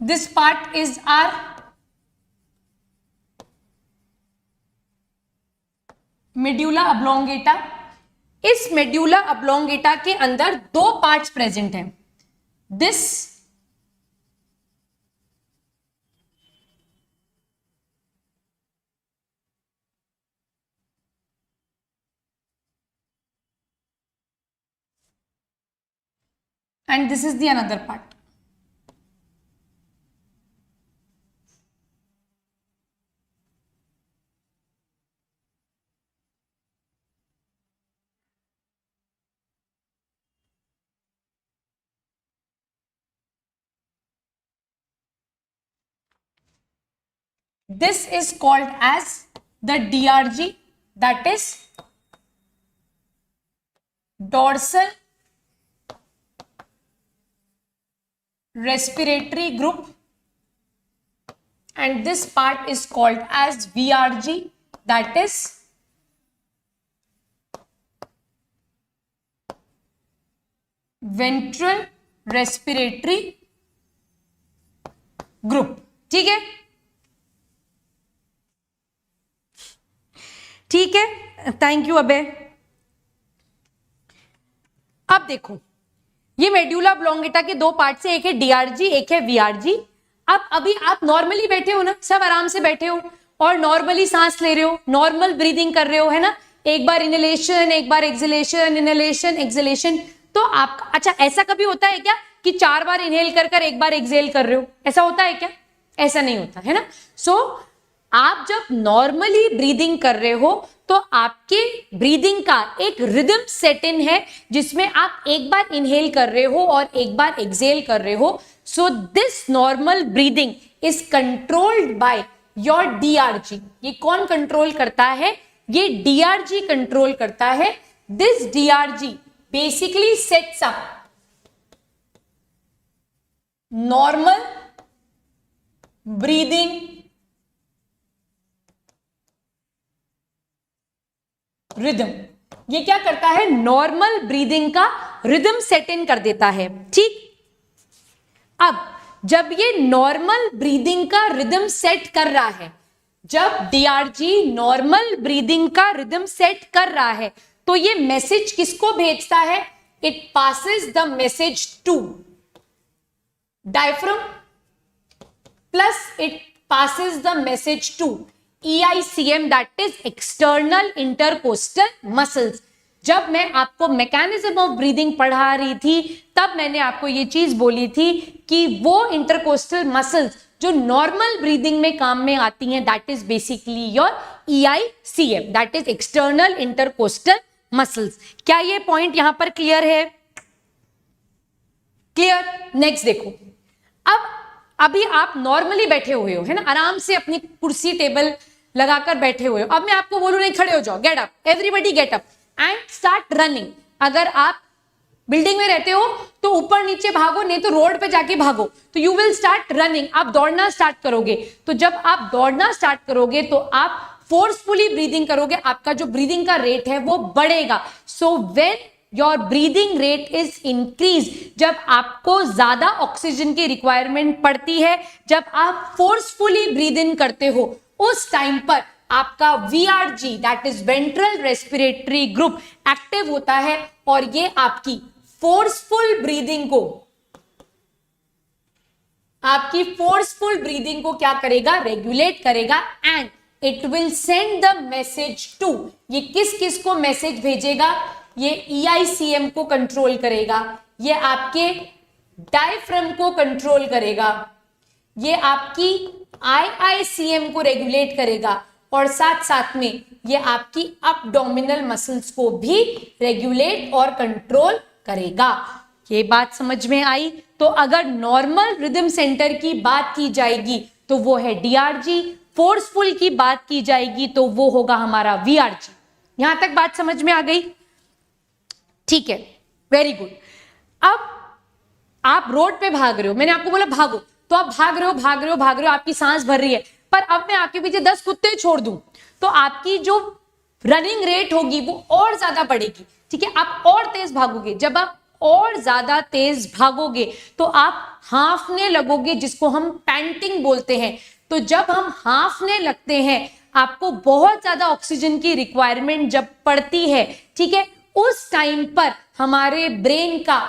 this part is our medulla oblongata. इस मेड्यूला ऑब्लोंगेटा के अंदर दो पार्ट्स प्रेजेंट हैं, this and this is the another part. This is called as the DRG, that is dorsal respiratory group, and this part is called as VRG, that is ventral respiratory group। ठीक है, ठीक है, thank you अबे। अब देखो, ये medulla oblongata के दो पार्ट से, एक है डीआरजी, एक है वीआरजी। अब अभी आप नॉर्मली बैठे हो ना, सब आराम से बैठे हो और नॉर्मली सांस ले रहे हो, नॉर्मल ब्रीदिंग कर रहे हो, है ना, एक बार इनहेलेशन, एक बार एक्सहेलेशन, इनहेलेशन एक्सहेलेशन। तो आप, अच्छा ऐसा कभी होता है क्या कि 4 बार इनहेल कर कर एक बार एक्सहेल कर रहे हो, ऐसा होता है क्या? ऐसा नहीं होता है ना। सो आप जब नॉर्मली ब्रीदिंग कर रहे हो तो आपके ब्रीदिंग का एक रिदम सेट इन है, जिसमें आप एक बार इनहेल कर रहे हो और एक बार एक्सहेल कर रहे हो। So this normal breathing is controlled by your DRG. ये कौन कंट्रोल करता है? ये डीआरजी कंट्रोल करता है। This DRG basically sets up normal breathing rhythm. ये क्या करता है? नॉर्मल ब्रीदिंग का रिदम सेट इन कर देता है। ठीक, अब जब ये नॉर्मल ब्रीदिंग का रिदम सेट कर रहा है, जब डीआरजी नॉर्मल ब्रीदिंग का रिदम सेट कर रहा है, तो ये मैसेज किसको भेजता है? It passes the message to diaphragm plus it passes the message to EICM, that is external intercostal muscles। जब मैं आपको मैकेनिज्म ऑफ ब्रीदिंग पढ़ा रही थी तब मैंने आपको ये चीज बोली थी कि वो इंटरकोस्टल मसल्स जो नॉर्मल ब्रीदिंग में काम में आती हैं, that is basically your EICM, that is external intercostal muscles. क्या ये पॉइंट यहां पर क्लियर है? क्लियर। नेक्स्ट देखो, अब अभी आप नॉर्मली बैठे हुए हो, है ना, आराम से अपनी कुर्सी टेबल लगाकर बैठे हुए हो। अब मैं आपको बोलूं नहीं खड़े हो जाओ, get up, everybody get up and start running. अगर आप बिल्डिंग में रहते हो तो ऊपर नीचे भागो, नहीं तो रोड पे जाके भागो, तो यू विल स्टार्ट रनिंग। आप दौड़ना स्टार्ट करोगे, तो जब आप दौड़ना स्टार्ट करोगे तो आप फोर्सफुली ब्रीदिंग करोगे, आपका जो ब्रीदिंग का रेट है वो बढ़ेगा। So when your breathing rate is increase, जब आपको ज्यादा ऑक्सीजन की रिक्वायरमेंट पड़ती है, जब आप फोर्सफुली ब्रीद इन करते हो, उस टाइम पर आपका VRG, that is ventral respiratory group, active होता है और ये आपकी फोर्सफुल ब्रीदिंग को क्या करेगा? रेगुलेट करेगा। And it will send the message to, ये किस किस को मैसेज भेजेगा? ये EICM को कंट्रोल करेगा, ये आपके डायफ्राम को कंट्रोल करेगा, ये आपकी IICM को रेगुलेट करेगा और साथ साथ में ये आपकी अबडोमिनल मसल्स को भी रेगुलेट और कंट्रोल करेगा। ये बात समझ में आई? तो अगर नॉर्मल रिदम सेंटर की बात की जाएगी तो वो है DRG, फोर्सफुल की बात की जाएगी तो वो होगा हमारा VRG। यहां तक बात समझ में आ गई? ठीक है, वेरी गुड। अब आप रोड पे भाग रहे हो, मैंने आपको बोला भागो, तो आप भाग रहे हो भाग रहे हो भाग रहे हो, आपकी सांस भर रही है, पर अब मैं आपके पीछे 10 कुत्ते छोड़ दूं तो आपकी जो रनिंग रेट होगी वो और ज्यादा बढ़ेगी। ठीक है, आप और तेज भागोगे। जब आप और ज्यादा तेज भागोगे तो आप हांफने लगोगे, जिसको हम पैंटिंग बोलते हैं। तो जब हम हांफने लगते हैं, आपको बहुत ज्यादा ऑक्सीजन की रिक्वायरमेंट जब पड़ती है, ठीक है, उस टाइम पर हमारे ब्रेन का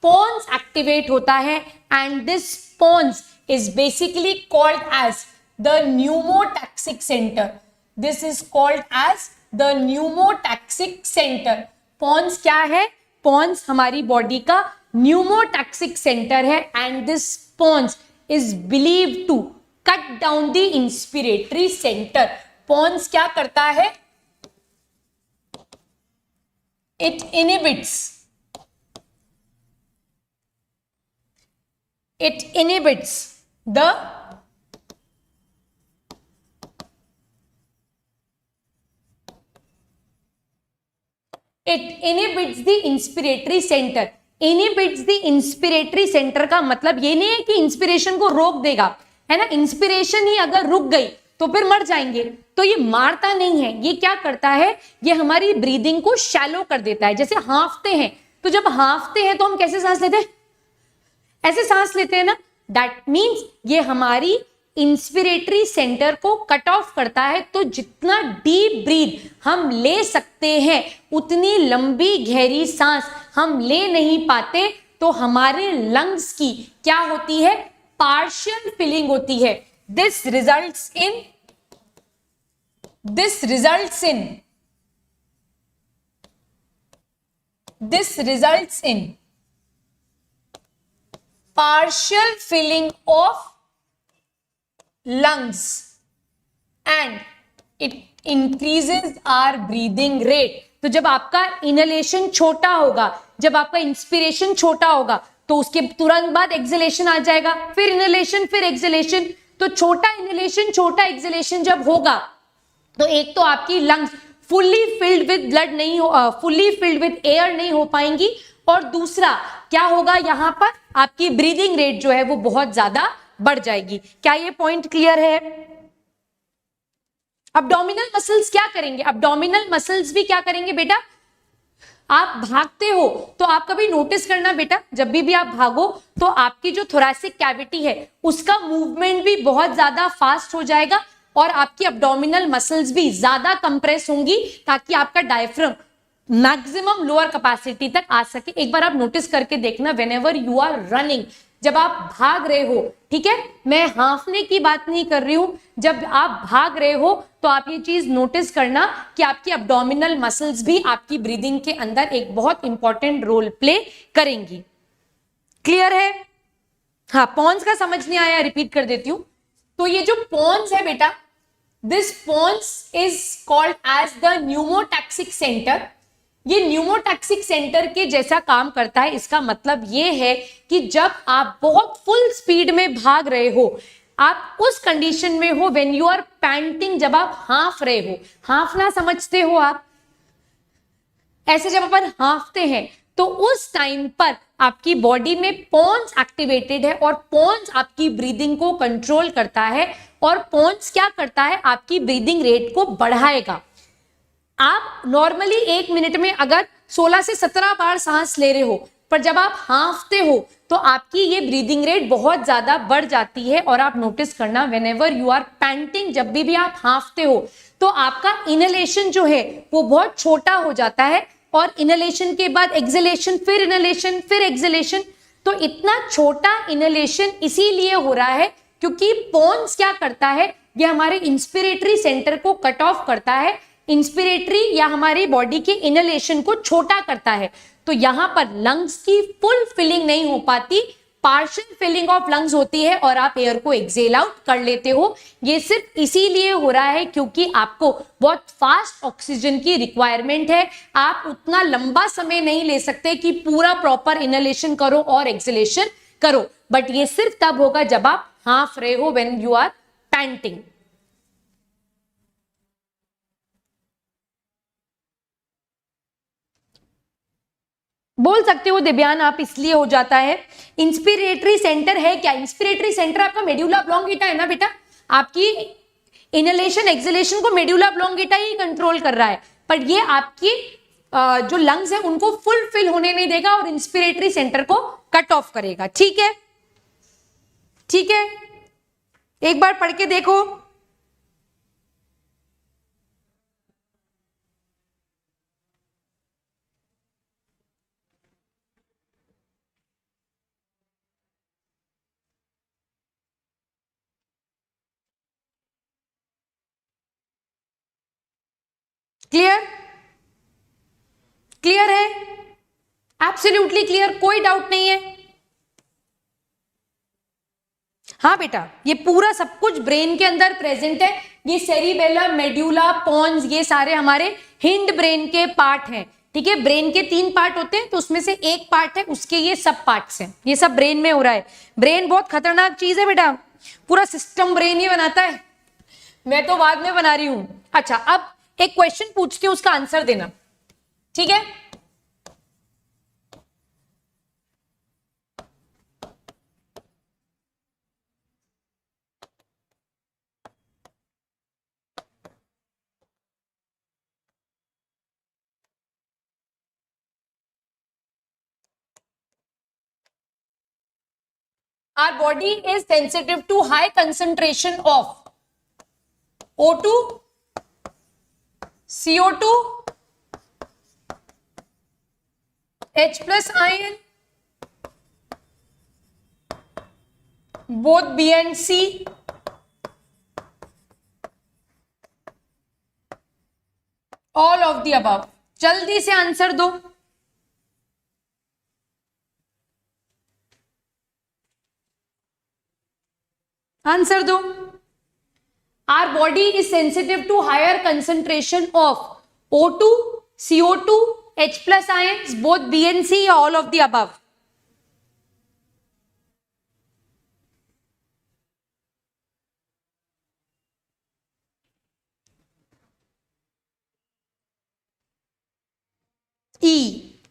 pons एक्टिवेट होता है, and this pons is basically called as the pneumotaxic center. This is called as the pneumotaxic center. pons क्या है? pons हमारी बॉडी का pneumotaxic center है, and this pons is believed to cut down the inspiratory center. pons क्या करता है? It inhibits the inspiratory centre. Inhibits the inspiratory centre का मतलब ये नहीं है कि इंस्पिरेशन को रोक देगा, है ना। इंस्पिरेशन ही अगर रुक गई तो फिर मर जाएंगे। तो ये मारता नहीं है, ये क्या करता है, ये हमारी ब्रीदिंग को शैलो कर देता है। जैसे हांफते हैं, तो जब हांफते हैं तो हम कैसे सांस लेते हैं? ऐसे सांस लेते हैं ना। दैट मीन्स ये हमारी इंस्पिरेटरी सेंटर को कट ऑफ करता है। तो जितना डीप ब्रीथ हम ले सकते हैं, उतनी लंबी गहरी सांस हम ले नहीं पाते। तो हमारे लंग्स की क्या होती है? पार्शियल फिलिंग होती है। This results in partial filling of lungs and it increases our breathing rate. तो जब आपका इनहेलेशन छोटा होगा, जब आपका इंस्पिरेशन छोटा होगा, तो उसके तुरंत बाद एक्सहेलेशन आ जाएगा, फिर इनहेलेशन फिर एक्सहेलेशन। तो छोटा इनहेलेशन छोटा एक्सहेलेशन जब होगा, तो एक तो आपकी lungs fully filled with blood नहीं हो, फुल्ली फिल्ड विद एयर नहीं हो पाएंगी, और दूसरा क्या होगा, यहां पर आपकी ब्रीदिंग रेट जो है वो बहुत ज्यादा बढ़ जाएगी। क्या ये पॉइंट क्लियर है? अब्डोमिनल मसल्स क्या करेंगे? अब्डोमिनल मसल्स भी क्या करेंगे बेटा? आप भागते हो तो आप कभी नोटिस करना बेटा, जब भी आप भागो तो आपकी जो थोरैसिक कैविटी है उसका मूवमेंट भी बहुत ज्यादा फास्ट हो जाएगा, और आपकी अब्डोमिनल मसल्स भी ज्यादा कंप्रेस होंगी, ताकि आपका डायफ्राम मैक्सिमम लोअर कैपेसिटी तक आ सके। एक बार आप नोटिस करके देखना, व्हेनेवर यू आर रनिंग, जब आप भाग रहे हो, ठीक है, मैं हांफने की बात नहीं कर रही हूं, जब आप भाग रहे हो तो आप ये चीज नोटिस करना कि आपकी अब्डोमिनल मसल्स भी आपकी ब्रीदिंग के अंदर एक बहुत इंपॉर्टेंट रोल प्ले करेंगी। क्लियर है? हाँ, पॉन्स का समझ नहीं आया, रिपीट कर देती हूं। तो ये जो पॉन्स है बेटा, this pons is called as the pneumotaxic centre. ये न्यूमोटैक्सिक सेंटर के जैसा काम करता है। इसका मतलब ये है कि जब आप बहुत फुल स्पीड में भाग रहे हो, आप उस कंडीशन में हो व्हेन यू आर पैंटिंग, जब आप हांफ रहे हो। हांफना समझते हो आप? ऐसे जब अपन हांफते हैं तो उस टाइम पर आपकी बॉडी में पॉन्स एक्टिवेटेड है, और पॉन्स आपकी ब्रीदिंग को कंट्रोल करता है, और पॉन्स क्या करता है, आपकी ब्रीदिंग रेट को बढ़ाएगा। आप नॉर्मली 1 मिनट में अगर 16 से 17 बार सांस ले रहे हो, पर जब आप हांफते हो तो आपकी ये ब्रीदिंग रेट बहुत ज्यादा बढ़ जाती है। और आप नोटिस करना, व्हेनेवर यू आर पैंटिंग, जब भी आप हांफते हो तो आपका इनहेलेशन जो है वो बहुत छोटा हो जाता है, और इनहेलेशन के बाद एक्सहेलेशन, फिर इनहेलेशन फिर एक्सहेलेशन। तो इतना छोटा इनहेलेशन इसीलिए हो रहा है क्योंकि पॉन्स क्या करता है, ये हमारे इंस्पिरेटरी सेंटर को कट ऑफ करता है। इंस्पिरेटरी या हमारी बॉडी के इनहेलेशन को छोटा करता है। तो यहां पर लंग्स की फुल फिलिंग नहीं हो पाती, पार्शियल फिलिंग ऑफ लंग्स होती है, और आप एयर को एक्सहेल आउट कर लेते हो। ये सिर्फ इसीलिए हो रहा है क्योंकि आपको बहुत फास्ट ऑक्सीजन की रिक्वायरमेंट है। आप उतना लंबा समय नहीं ले सकते कि पूरा प्रॉपर इनहेलेशन करो और एक्सहेलेशन करो, बट ये सिर्फ तब होगा जब आप हांफ रहे हो, व्हेन यू आर पैंटिंग। बोल सकते हो दिव्यान आप, इसलिए हो जाता है। इंस्पिरेटरी सेंटर है क्या? इंस्पिरेटरी सेंटर आपका मेड्यूला ऑब्लोंगेटा है ना बेटा, आपकी इनहेलेशन एक्सहेलेशन को मेड्यूला ऑब्लोंगेटा ही कंट्रोल कर रहा है, पर ये आपकी जो लंग्स है उनको फुलफिल होने नहीं देगा और इंस्पिरेटरी सेंटर को कट ऑफ करेगा। ठीक है, ठीक है, एक बार पढ़ के देखो। क्लियर? क्लियर है? एब्सोल्युटली क्लियर, कोई डाउट नहीं है। हाँ बेटा, ये पूरा सब कुछ ब्रेन के अंदर प्रेजेंट है। ये सेरिबेलम, मेड्यूला, पॉन्स, ये सारे हमारे हिंड ब्रेन के पार्ट हैं। ठीक है, ब्रेन के 3 पार्ट होते हैं, तो उसमें से एक पार्ट है, उसके ये सब पार्ट्स हैं। ये सब ब्रेन में हो रहा है। ब्रेन बहुत खतरनाक चीज है बेटा, पूरा सिस्टम ब्रेन ही बनाता है। मैं तो बाद में बना रही हूं। अच्छा, अब एक क्वेश्चन पूछती हूं, उसका आंसर देना। ठीक है, our body is sensitive to high concentration of O2, CO2, H plus ion, both B and C, all of the above. जल्दी से आंसर दो। आंसर दो। Our body is sensitive to higher concentration of O2, CO2, H plus ions, both B and C, or all of the above?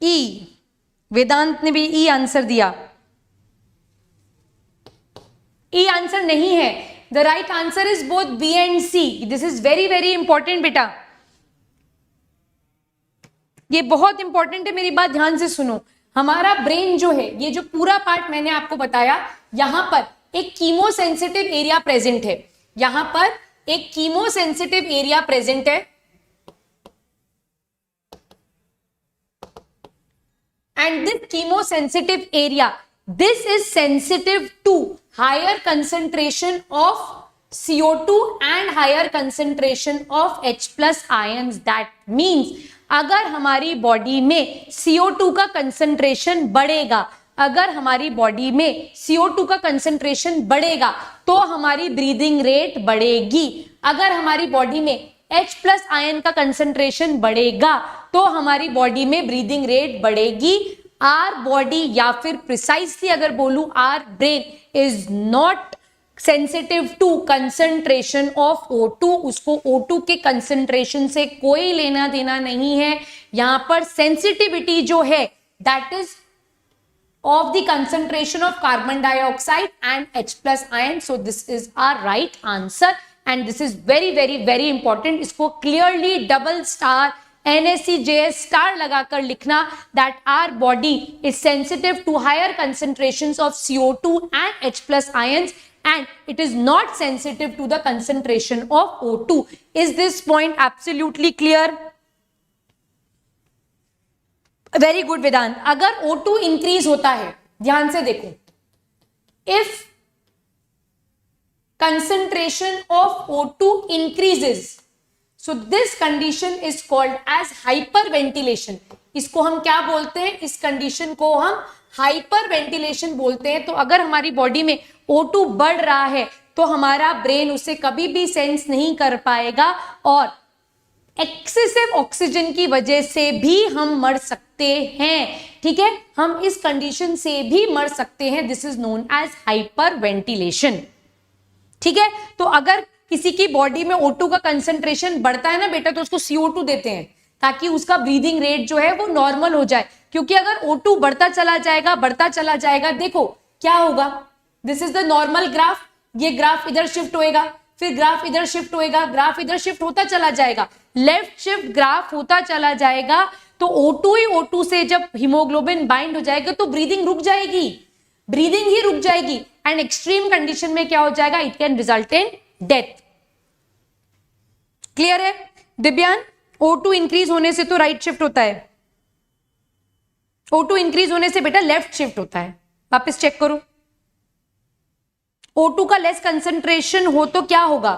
ई वेदांत ने भी ई answer दिया। ई answer नहीं है। The right answer is both B and C. This is very very important बेटा, ये बहुत important है, मेरी बात ध्यान से सुनो। हमारा ब्रेन जो है, ये जो पूरा पार्ट मैंने आपको बताया, यहां पर एक कीमो सेंसिटिव एरिया प्रेजेंट है। यहां पर एक कीमो सेंसिटिव एरिया प्रेजेंट है, and this chemosensitive area, this is sensitive to higher concentration of CO2 and higher concentration of H plus ions. That means अगर हमारी बॉडी में CO2 का concentration बढ़ेगा, अगर हमारी बॉडी में CO2 का कंसंट्रेशन बढ़ेगा तो हमारी ब्रीदिंग रेट बढ़ेगी। अगर हमारी बॉडी में H प्लस आयन का कंसंट्रेशन बढ़ेगा तो हमारी बॉडी में ब्रीदिंग रेट बढ़ेगी। आर बॉडी, या फिर प्रिसाइसली अगर बोलूं, our brain is not sensitive to concentration of O2। उसको O2 के कंसंट्रेशन से कोई लेना देना नहीं है। यहां पर सेंसिटिविटी जो है that is of the concentration of carbon dioxide and H plus ion. So this is our right answer and this is very very very important. इसको clearly double star NaCJS star लगाकर लिखना that our body is sensitive to higher concentrations of CO2 and H plus ions and it is not sensitive to the concentration of O2. Is this point absolutely clear? Very good Vedant. अगर O2 increase होता है, ध्यान से देखो, if concentration of O2 increases, so this condition is called as hyperventilation. इसको हम क्या बोलते हैं? इस कंडीशन को हम हाइपर वेंटिलेशन बोलते हैं। तो अगर हमारी बॉडी में O2 बढ़ रहा है तो हमारा ब्रेन उसे कभी भी सेंस नहीं कर पाएगा और एक्सेसिव ऑक्सीजन की वजह से भी हम मर सकते हैं। ठीक है, हम इस कंडीशन से भी मर सकते हैं। This is known as hyperventilation. ठीक है, तो अगर किसी की बॉडी में O2 का कंसंट्रेशन बढ़ता है ना बेटा, तो उसको CO2 देते हैं, ताकि उसका ब्रीदिंग रेट जो है वो नॉर्मल हो जाए। क्योंकि अगर O2 बढ़ता चला जाएगा, देखो क्या होगा, this is the normal graph, ये ग्राफ इधर शिफ्ट होएगा, फिर ग्राफ इधर शिफ्ट होएगा, ग्राफ इधर शिफ्ट होता चला जाएगा, लेफ्ट शिफ्ट ग्राफ होता चला जाएगा। तो O2 से जब हीमोग्लोबिन बाइंड हो जाएगा तो ब्रीदिंग रुक जाएगी, ब्रीदिंग ही रुक जाएगी, एंड एक्सट्रीम कंडीशन में क्या हो जाएगा, it can result in death. Clear है दिव्यान? O2 इंक्रीज होने से तो राइट शिफ्ट होता है, O2 इंक्रीज होने से बेटा लेफ्ट शिफ्ट होता है, वापस चेक करो। O2 का लेस कंसंट्रेशन हो तो क्या होगा,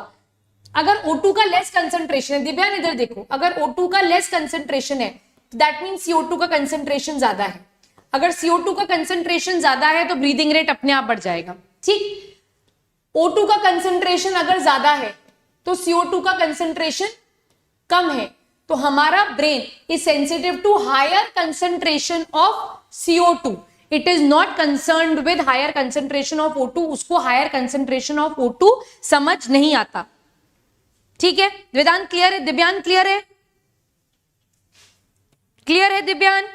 अगर O2 का लेस कंसंट्रेशन है, दिव्यान इधर देखो, अगर O2 का लेस कंसंट्रेशन है दैट मीन CO2 का कंसंट्रेशन ज्यादा है। अगर CO2 का कंसंट्रेशन ज्यादा है तो ब्रीदिंग रेट अपने आप बढ़ जाएगा, ठीक। O2 का कंसंट्रेशन अगर ज्यादा है तो CO2 का कंसंट्रेशन कम है, तो हमारा brain is sensitive to higher concentration of CO2, it is not concerned with higher concentration of O2, उसको हायर कंसंट्रेशन ऑफ O2 समझ नहीं आता, ठीक है। वेदांत क्लियर है? दिव्यान क्लियर है? क्लियर है दिव्यान?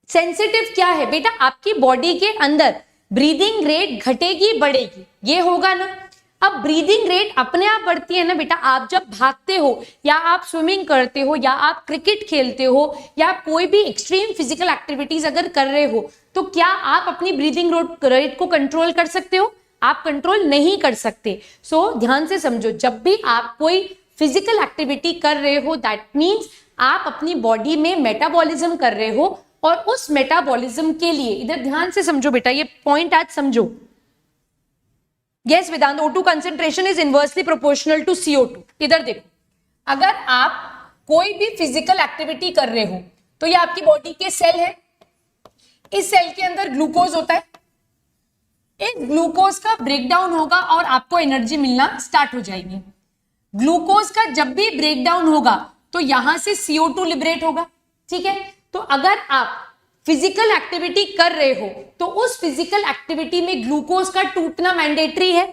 सेंसिटिव क्या है बेटा, आपकी बॉडी के अंदर ब्रीदिंग रेट घटेगी बढ़ेगी, ये होगा ना। अब ब्रीदिंग रेट अपने आप बढ़ती है ना बेटा, आप जब भागते हो या आप स्विमिंग करते हो या आप क्रिकेट खेलते हो या कोई भी एक्सट्रीम फिजिकल एक्टिविटीज अगर कर रहे हो, तो क्या आप अपनी ब्रीदिंग रेट को कंट्रोल कर सकते हो? आप कंट्रोल नहीं कर सकते। सो ध्यान से समझो, जब भी आप कोई फिजिकल एक्टिविटी कर रहे हो दैट मीन्स आप अपनी बॉडी में मेटाबॉलिज्म कर रहे हो, और उस मेटाबॉलिज्म के लिए, इधर ध्यान से समझो बेटा, ये पॉइंट आज समझो। Yes Vedant, O2 concentration is inversely proportional to CO2। इधर देखो, अगर आप कोई भी फिजिकल एक्टिविटी कर रहे हो तो ये आपकी बॉडी के सेल है, इस सेल के अंदर ग्लूकोज होता है, इस ग्लूकोज का ब्रेकडाउन होगा और आपको एनर्जी मिलना स्टार्ट हो जाएगी। ग्लूकोज का जब भी ब्रेकडाउन होगा तो यहां से CO2 लिबरेट होगा, ठीक है। तो अगर आप फिजिकल एक्टिविटी कर रहे हो तो उस फिजिकल एक्टिविटी में ग्लूकोज का टूटना मैंडेटरी है,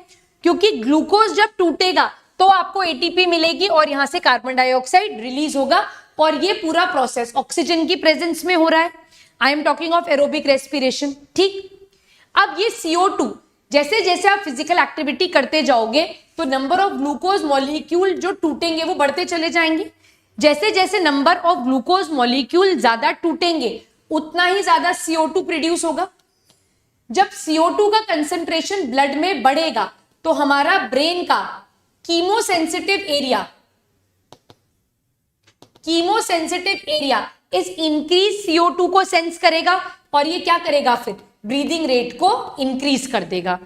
क्योंकि ग्लूकोज जब टूटेगा तो आपको ATP मिलेगी और यहां से कार्बन डाइऑक्साइड रिलीज होगा, और ये पूरा प्रोसेस ऑक्सीजन की प्रेजेंस में हो रहा है। I am talking of aerobic respiration, ठीक। अब ये CO2 जैसे जैसे आप फिजिकल एक्टिविटी करते जाओगे तो नंबर ऑफ ग्लूकोज मॉलिक्यूल जो टूटेंगे वो बढ़ते चले जाएंगे। जैसे जैसे नंबर ऑफ ग्लूकोज मॉलिक्यूल ज्यादा टूटेंगे उतना ही ज्यादा CO2 प्रोड्यूस होगा। जब CO2 का कंसंट्रेशन ब्लड में बढ़ेगा तो हमारा ब्रेन का कीमोसेंसिटिव एरिया इस इंक्रीज CO2 को सेंस करेगा, और ये क्या करेगा, फिर ब्रीदिंग रेट को इंक्रीज कर देगा।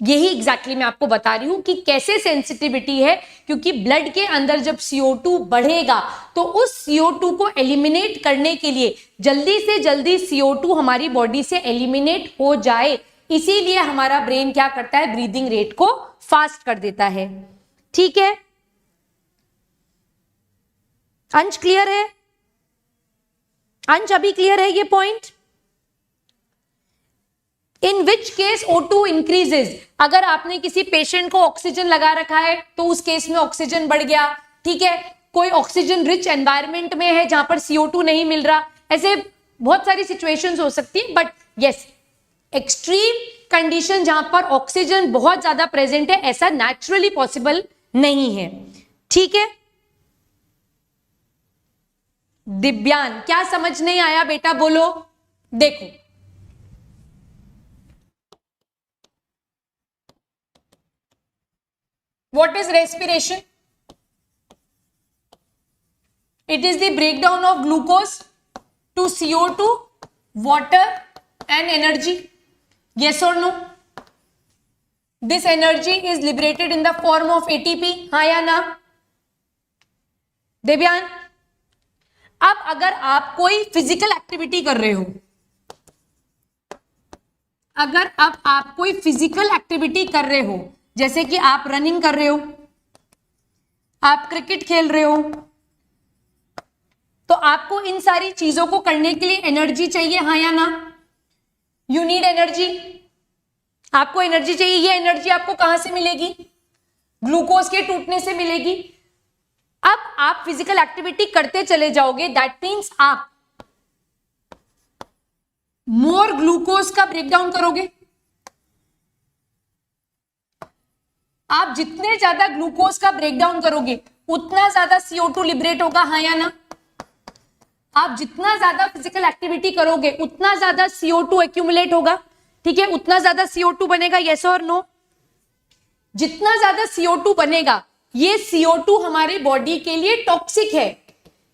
यही एग्जैक्टली मैं आपको बता रही हूं कि कैसे सेंसिटिविटी है, क्योंकि ब्लड के अंदर जब CO2 बढ़ेगा तो उस CO2 को एलिमिनेट करने के लिए जल्दी से जल्दी CO2 हमारी बॉडी से एलिमिनेट हो जाए, इसीलिए हमारा ब्रेन क्या करता है, ब्रीदिंग रेट को फास्ट कर देता है, ठीक है। अंश क्लियर है? अंश अभी क्लियर है ये point? In which case O2 increases, अगर आपने किसी पेशेंट को ऑक्सीजन लगा रखा है तो उस केस में ऑक्सीजन बढ़ गया, ठीक है। कोई ऑक्सीजन रिच एनवायरनमेंट में है जहां पर CO2 नहीं मिल रहा, ऐसे बहुत सारी सिचुएशंस हो सकती है, बट यस एक्सट्रीम कंडीशन जहां पर ऑक्सीजन बहुत ज्यादा प्रेजेंट है, ऐसा नेचुरली पॉसिबल नहीं है, ठीक है। दिव्यान क्या समझ नहीं आया बेटा, बोलो। देखो what is respiration? It is the breakdown of glucose to CO2, water and energy. Yes or no? This energy is liberated in the form of ATP. हाँ या ना? देव्यान, अब अगर आप कोई फिजिकल एक्टिविटी कर रहे हो, अगर अब आप कोई फिजिकल एक्टिविटी कर रहे हो, जैसे कि आप रनिंग कर रहे हो, आप क्रिकेट खेल रहे हो, तो आपको इन सारी चीजों को करने के लिए एनर्जी चाहिए, हाँ या ना? यू नीड एनर्जी, आपको एनर्जी चाहिए। ये एनर्जी आपको कहां से मिलेगी? ग्लूकोज के टूटने से मिलेगी। अब आप फिजिकल एक्टिविटी करते चले जाओगे, दैट मीन्स आप मोर ग्लूकोज का ब्रेकडाउन करोगे। आप जितने ज्यादा ग्लूकोज का ब्रेकडाउन करोगे उतना ज्यादा CO2 लिबरेट होगा, हाँ या ना? आप जितना ज्यादा फिजिकल एक्टिविटी करोगे उतना ज्यादा CO2 एक्यूमुलेट होगा, ठीक है, उतना ज्यादा CO2 बनेगा, यस और नो? जितना ज्यादा CO2 बनेगा, ये CO2 हमारे बॉडी के लिए टॉक्सिक है,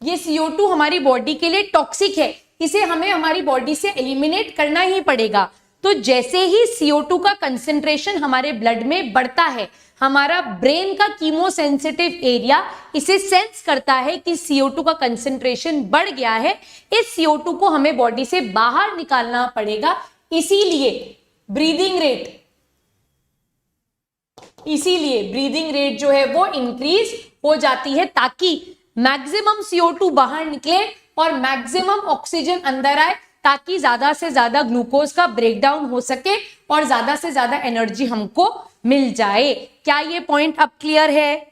ये CO2 हमारी बॉडी के लिए टॉक्सिक है, इसे हमें हमारी बॉडी से एलिमिनेट करना ही पड़ेगा। तो जैसे ही CO2 का कंसेंट्रेशन हमारे ब्लड में बढ़ता है, हमारा ब्रेन का कीमोसेंसिटिव एरिया इसे सेंस करता है कि CO2 का कंसेंट्रेशन बढ़ गया है, इस CO2 को हमें बॉडी से बाहर निकालना पड़ेगा। इसीलिए ब्रीदिंग रेट जो है वो इंक्रीज हो जाती है, ताकि मैक्सिमम CO2 बाहर निकले और मैक्सिमम ऑक्सीजन अंदर आए, ताकि ज्यादा से ज्यादा ग्लूकोज का ब्रेकडाउन हो सके और ज्यादा से ज्यादा एनर्जी हमको मिल जाए। क्या ये पॉइंट अब क्लियर है?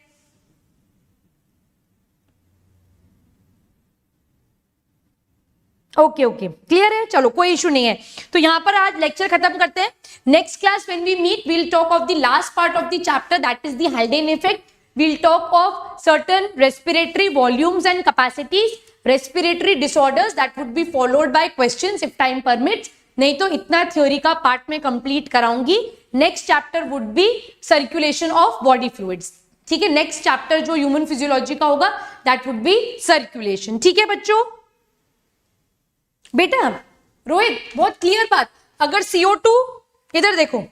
ओके क्लियर है, चलो कोई इशू नहीं है। तो यहां पर आज लेक्चर खत्म करते हैं। Next class when we meet we'll talk of the last part of the chapter, that is the Haldane effect. We'll talk of certain respiratory volumes and capacities, respiratory disorders, that would be followed by questions if time permits. नहीं तो इतना theory का part में complete कराऊंगी। Next chapter would be circulation of body fluids, ठीक है। Next chapter जो human physiology का होगा दैट वुड बी सर्कुलेशन, ठीक है बच्चों। बेटा रोहित, बहुत क्लियर बात, अगर CO2 इधर देखो,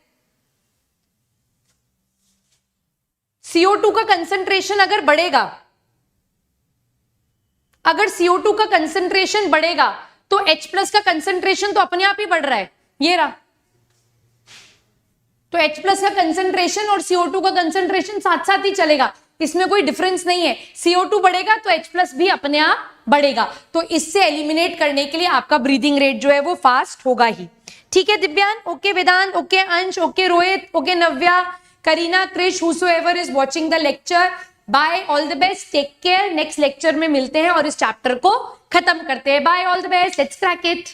CO2 का कंसंट्रेशन अगर बढ़ेगा, अगर CO2 का कंसंट्रेशन बढ़ेगा तो H+ का कंसंट्रेशन तो अपने आप ही बढ़ रहा है, ये रहा। तो H+ का कंसंट्रेशन और CO2 का कंसंट्रेशन साथ साथ ही चलेगा, इसमें कोई डिफरेंस नहीं है। CO2 बढ़ेगा तो H+ भी अपने आप बढ़ेगा। तो इससे एलिमिनेट करने के लिए आपका ब्रीदिंग रेट जो है वो फास्ट होगा ही, ठीक है Divyan? Okay Vedant, okay Ansh, okay Rohit, okay Navya, Kareena, Krish, whosoever is watching the lecture, bye, all the best, take care. Next lecture में मिलते हैं और इस चैप्टर को खत्म करते हैं। Bye, all the best, let's crack it.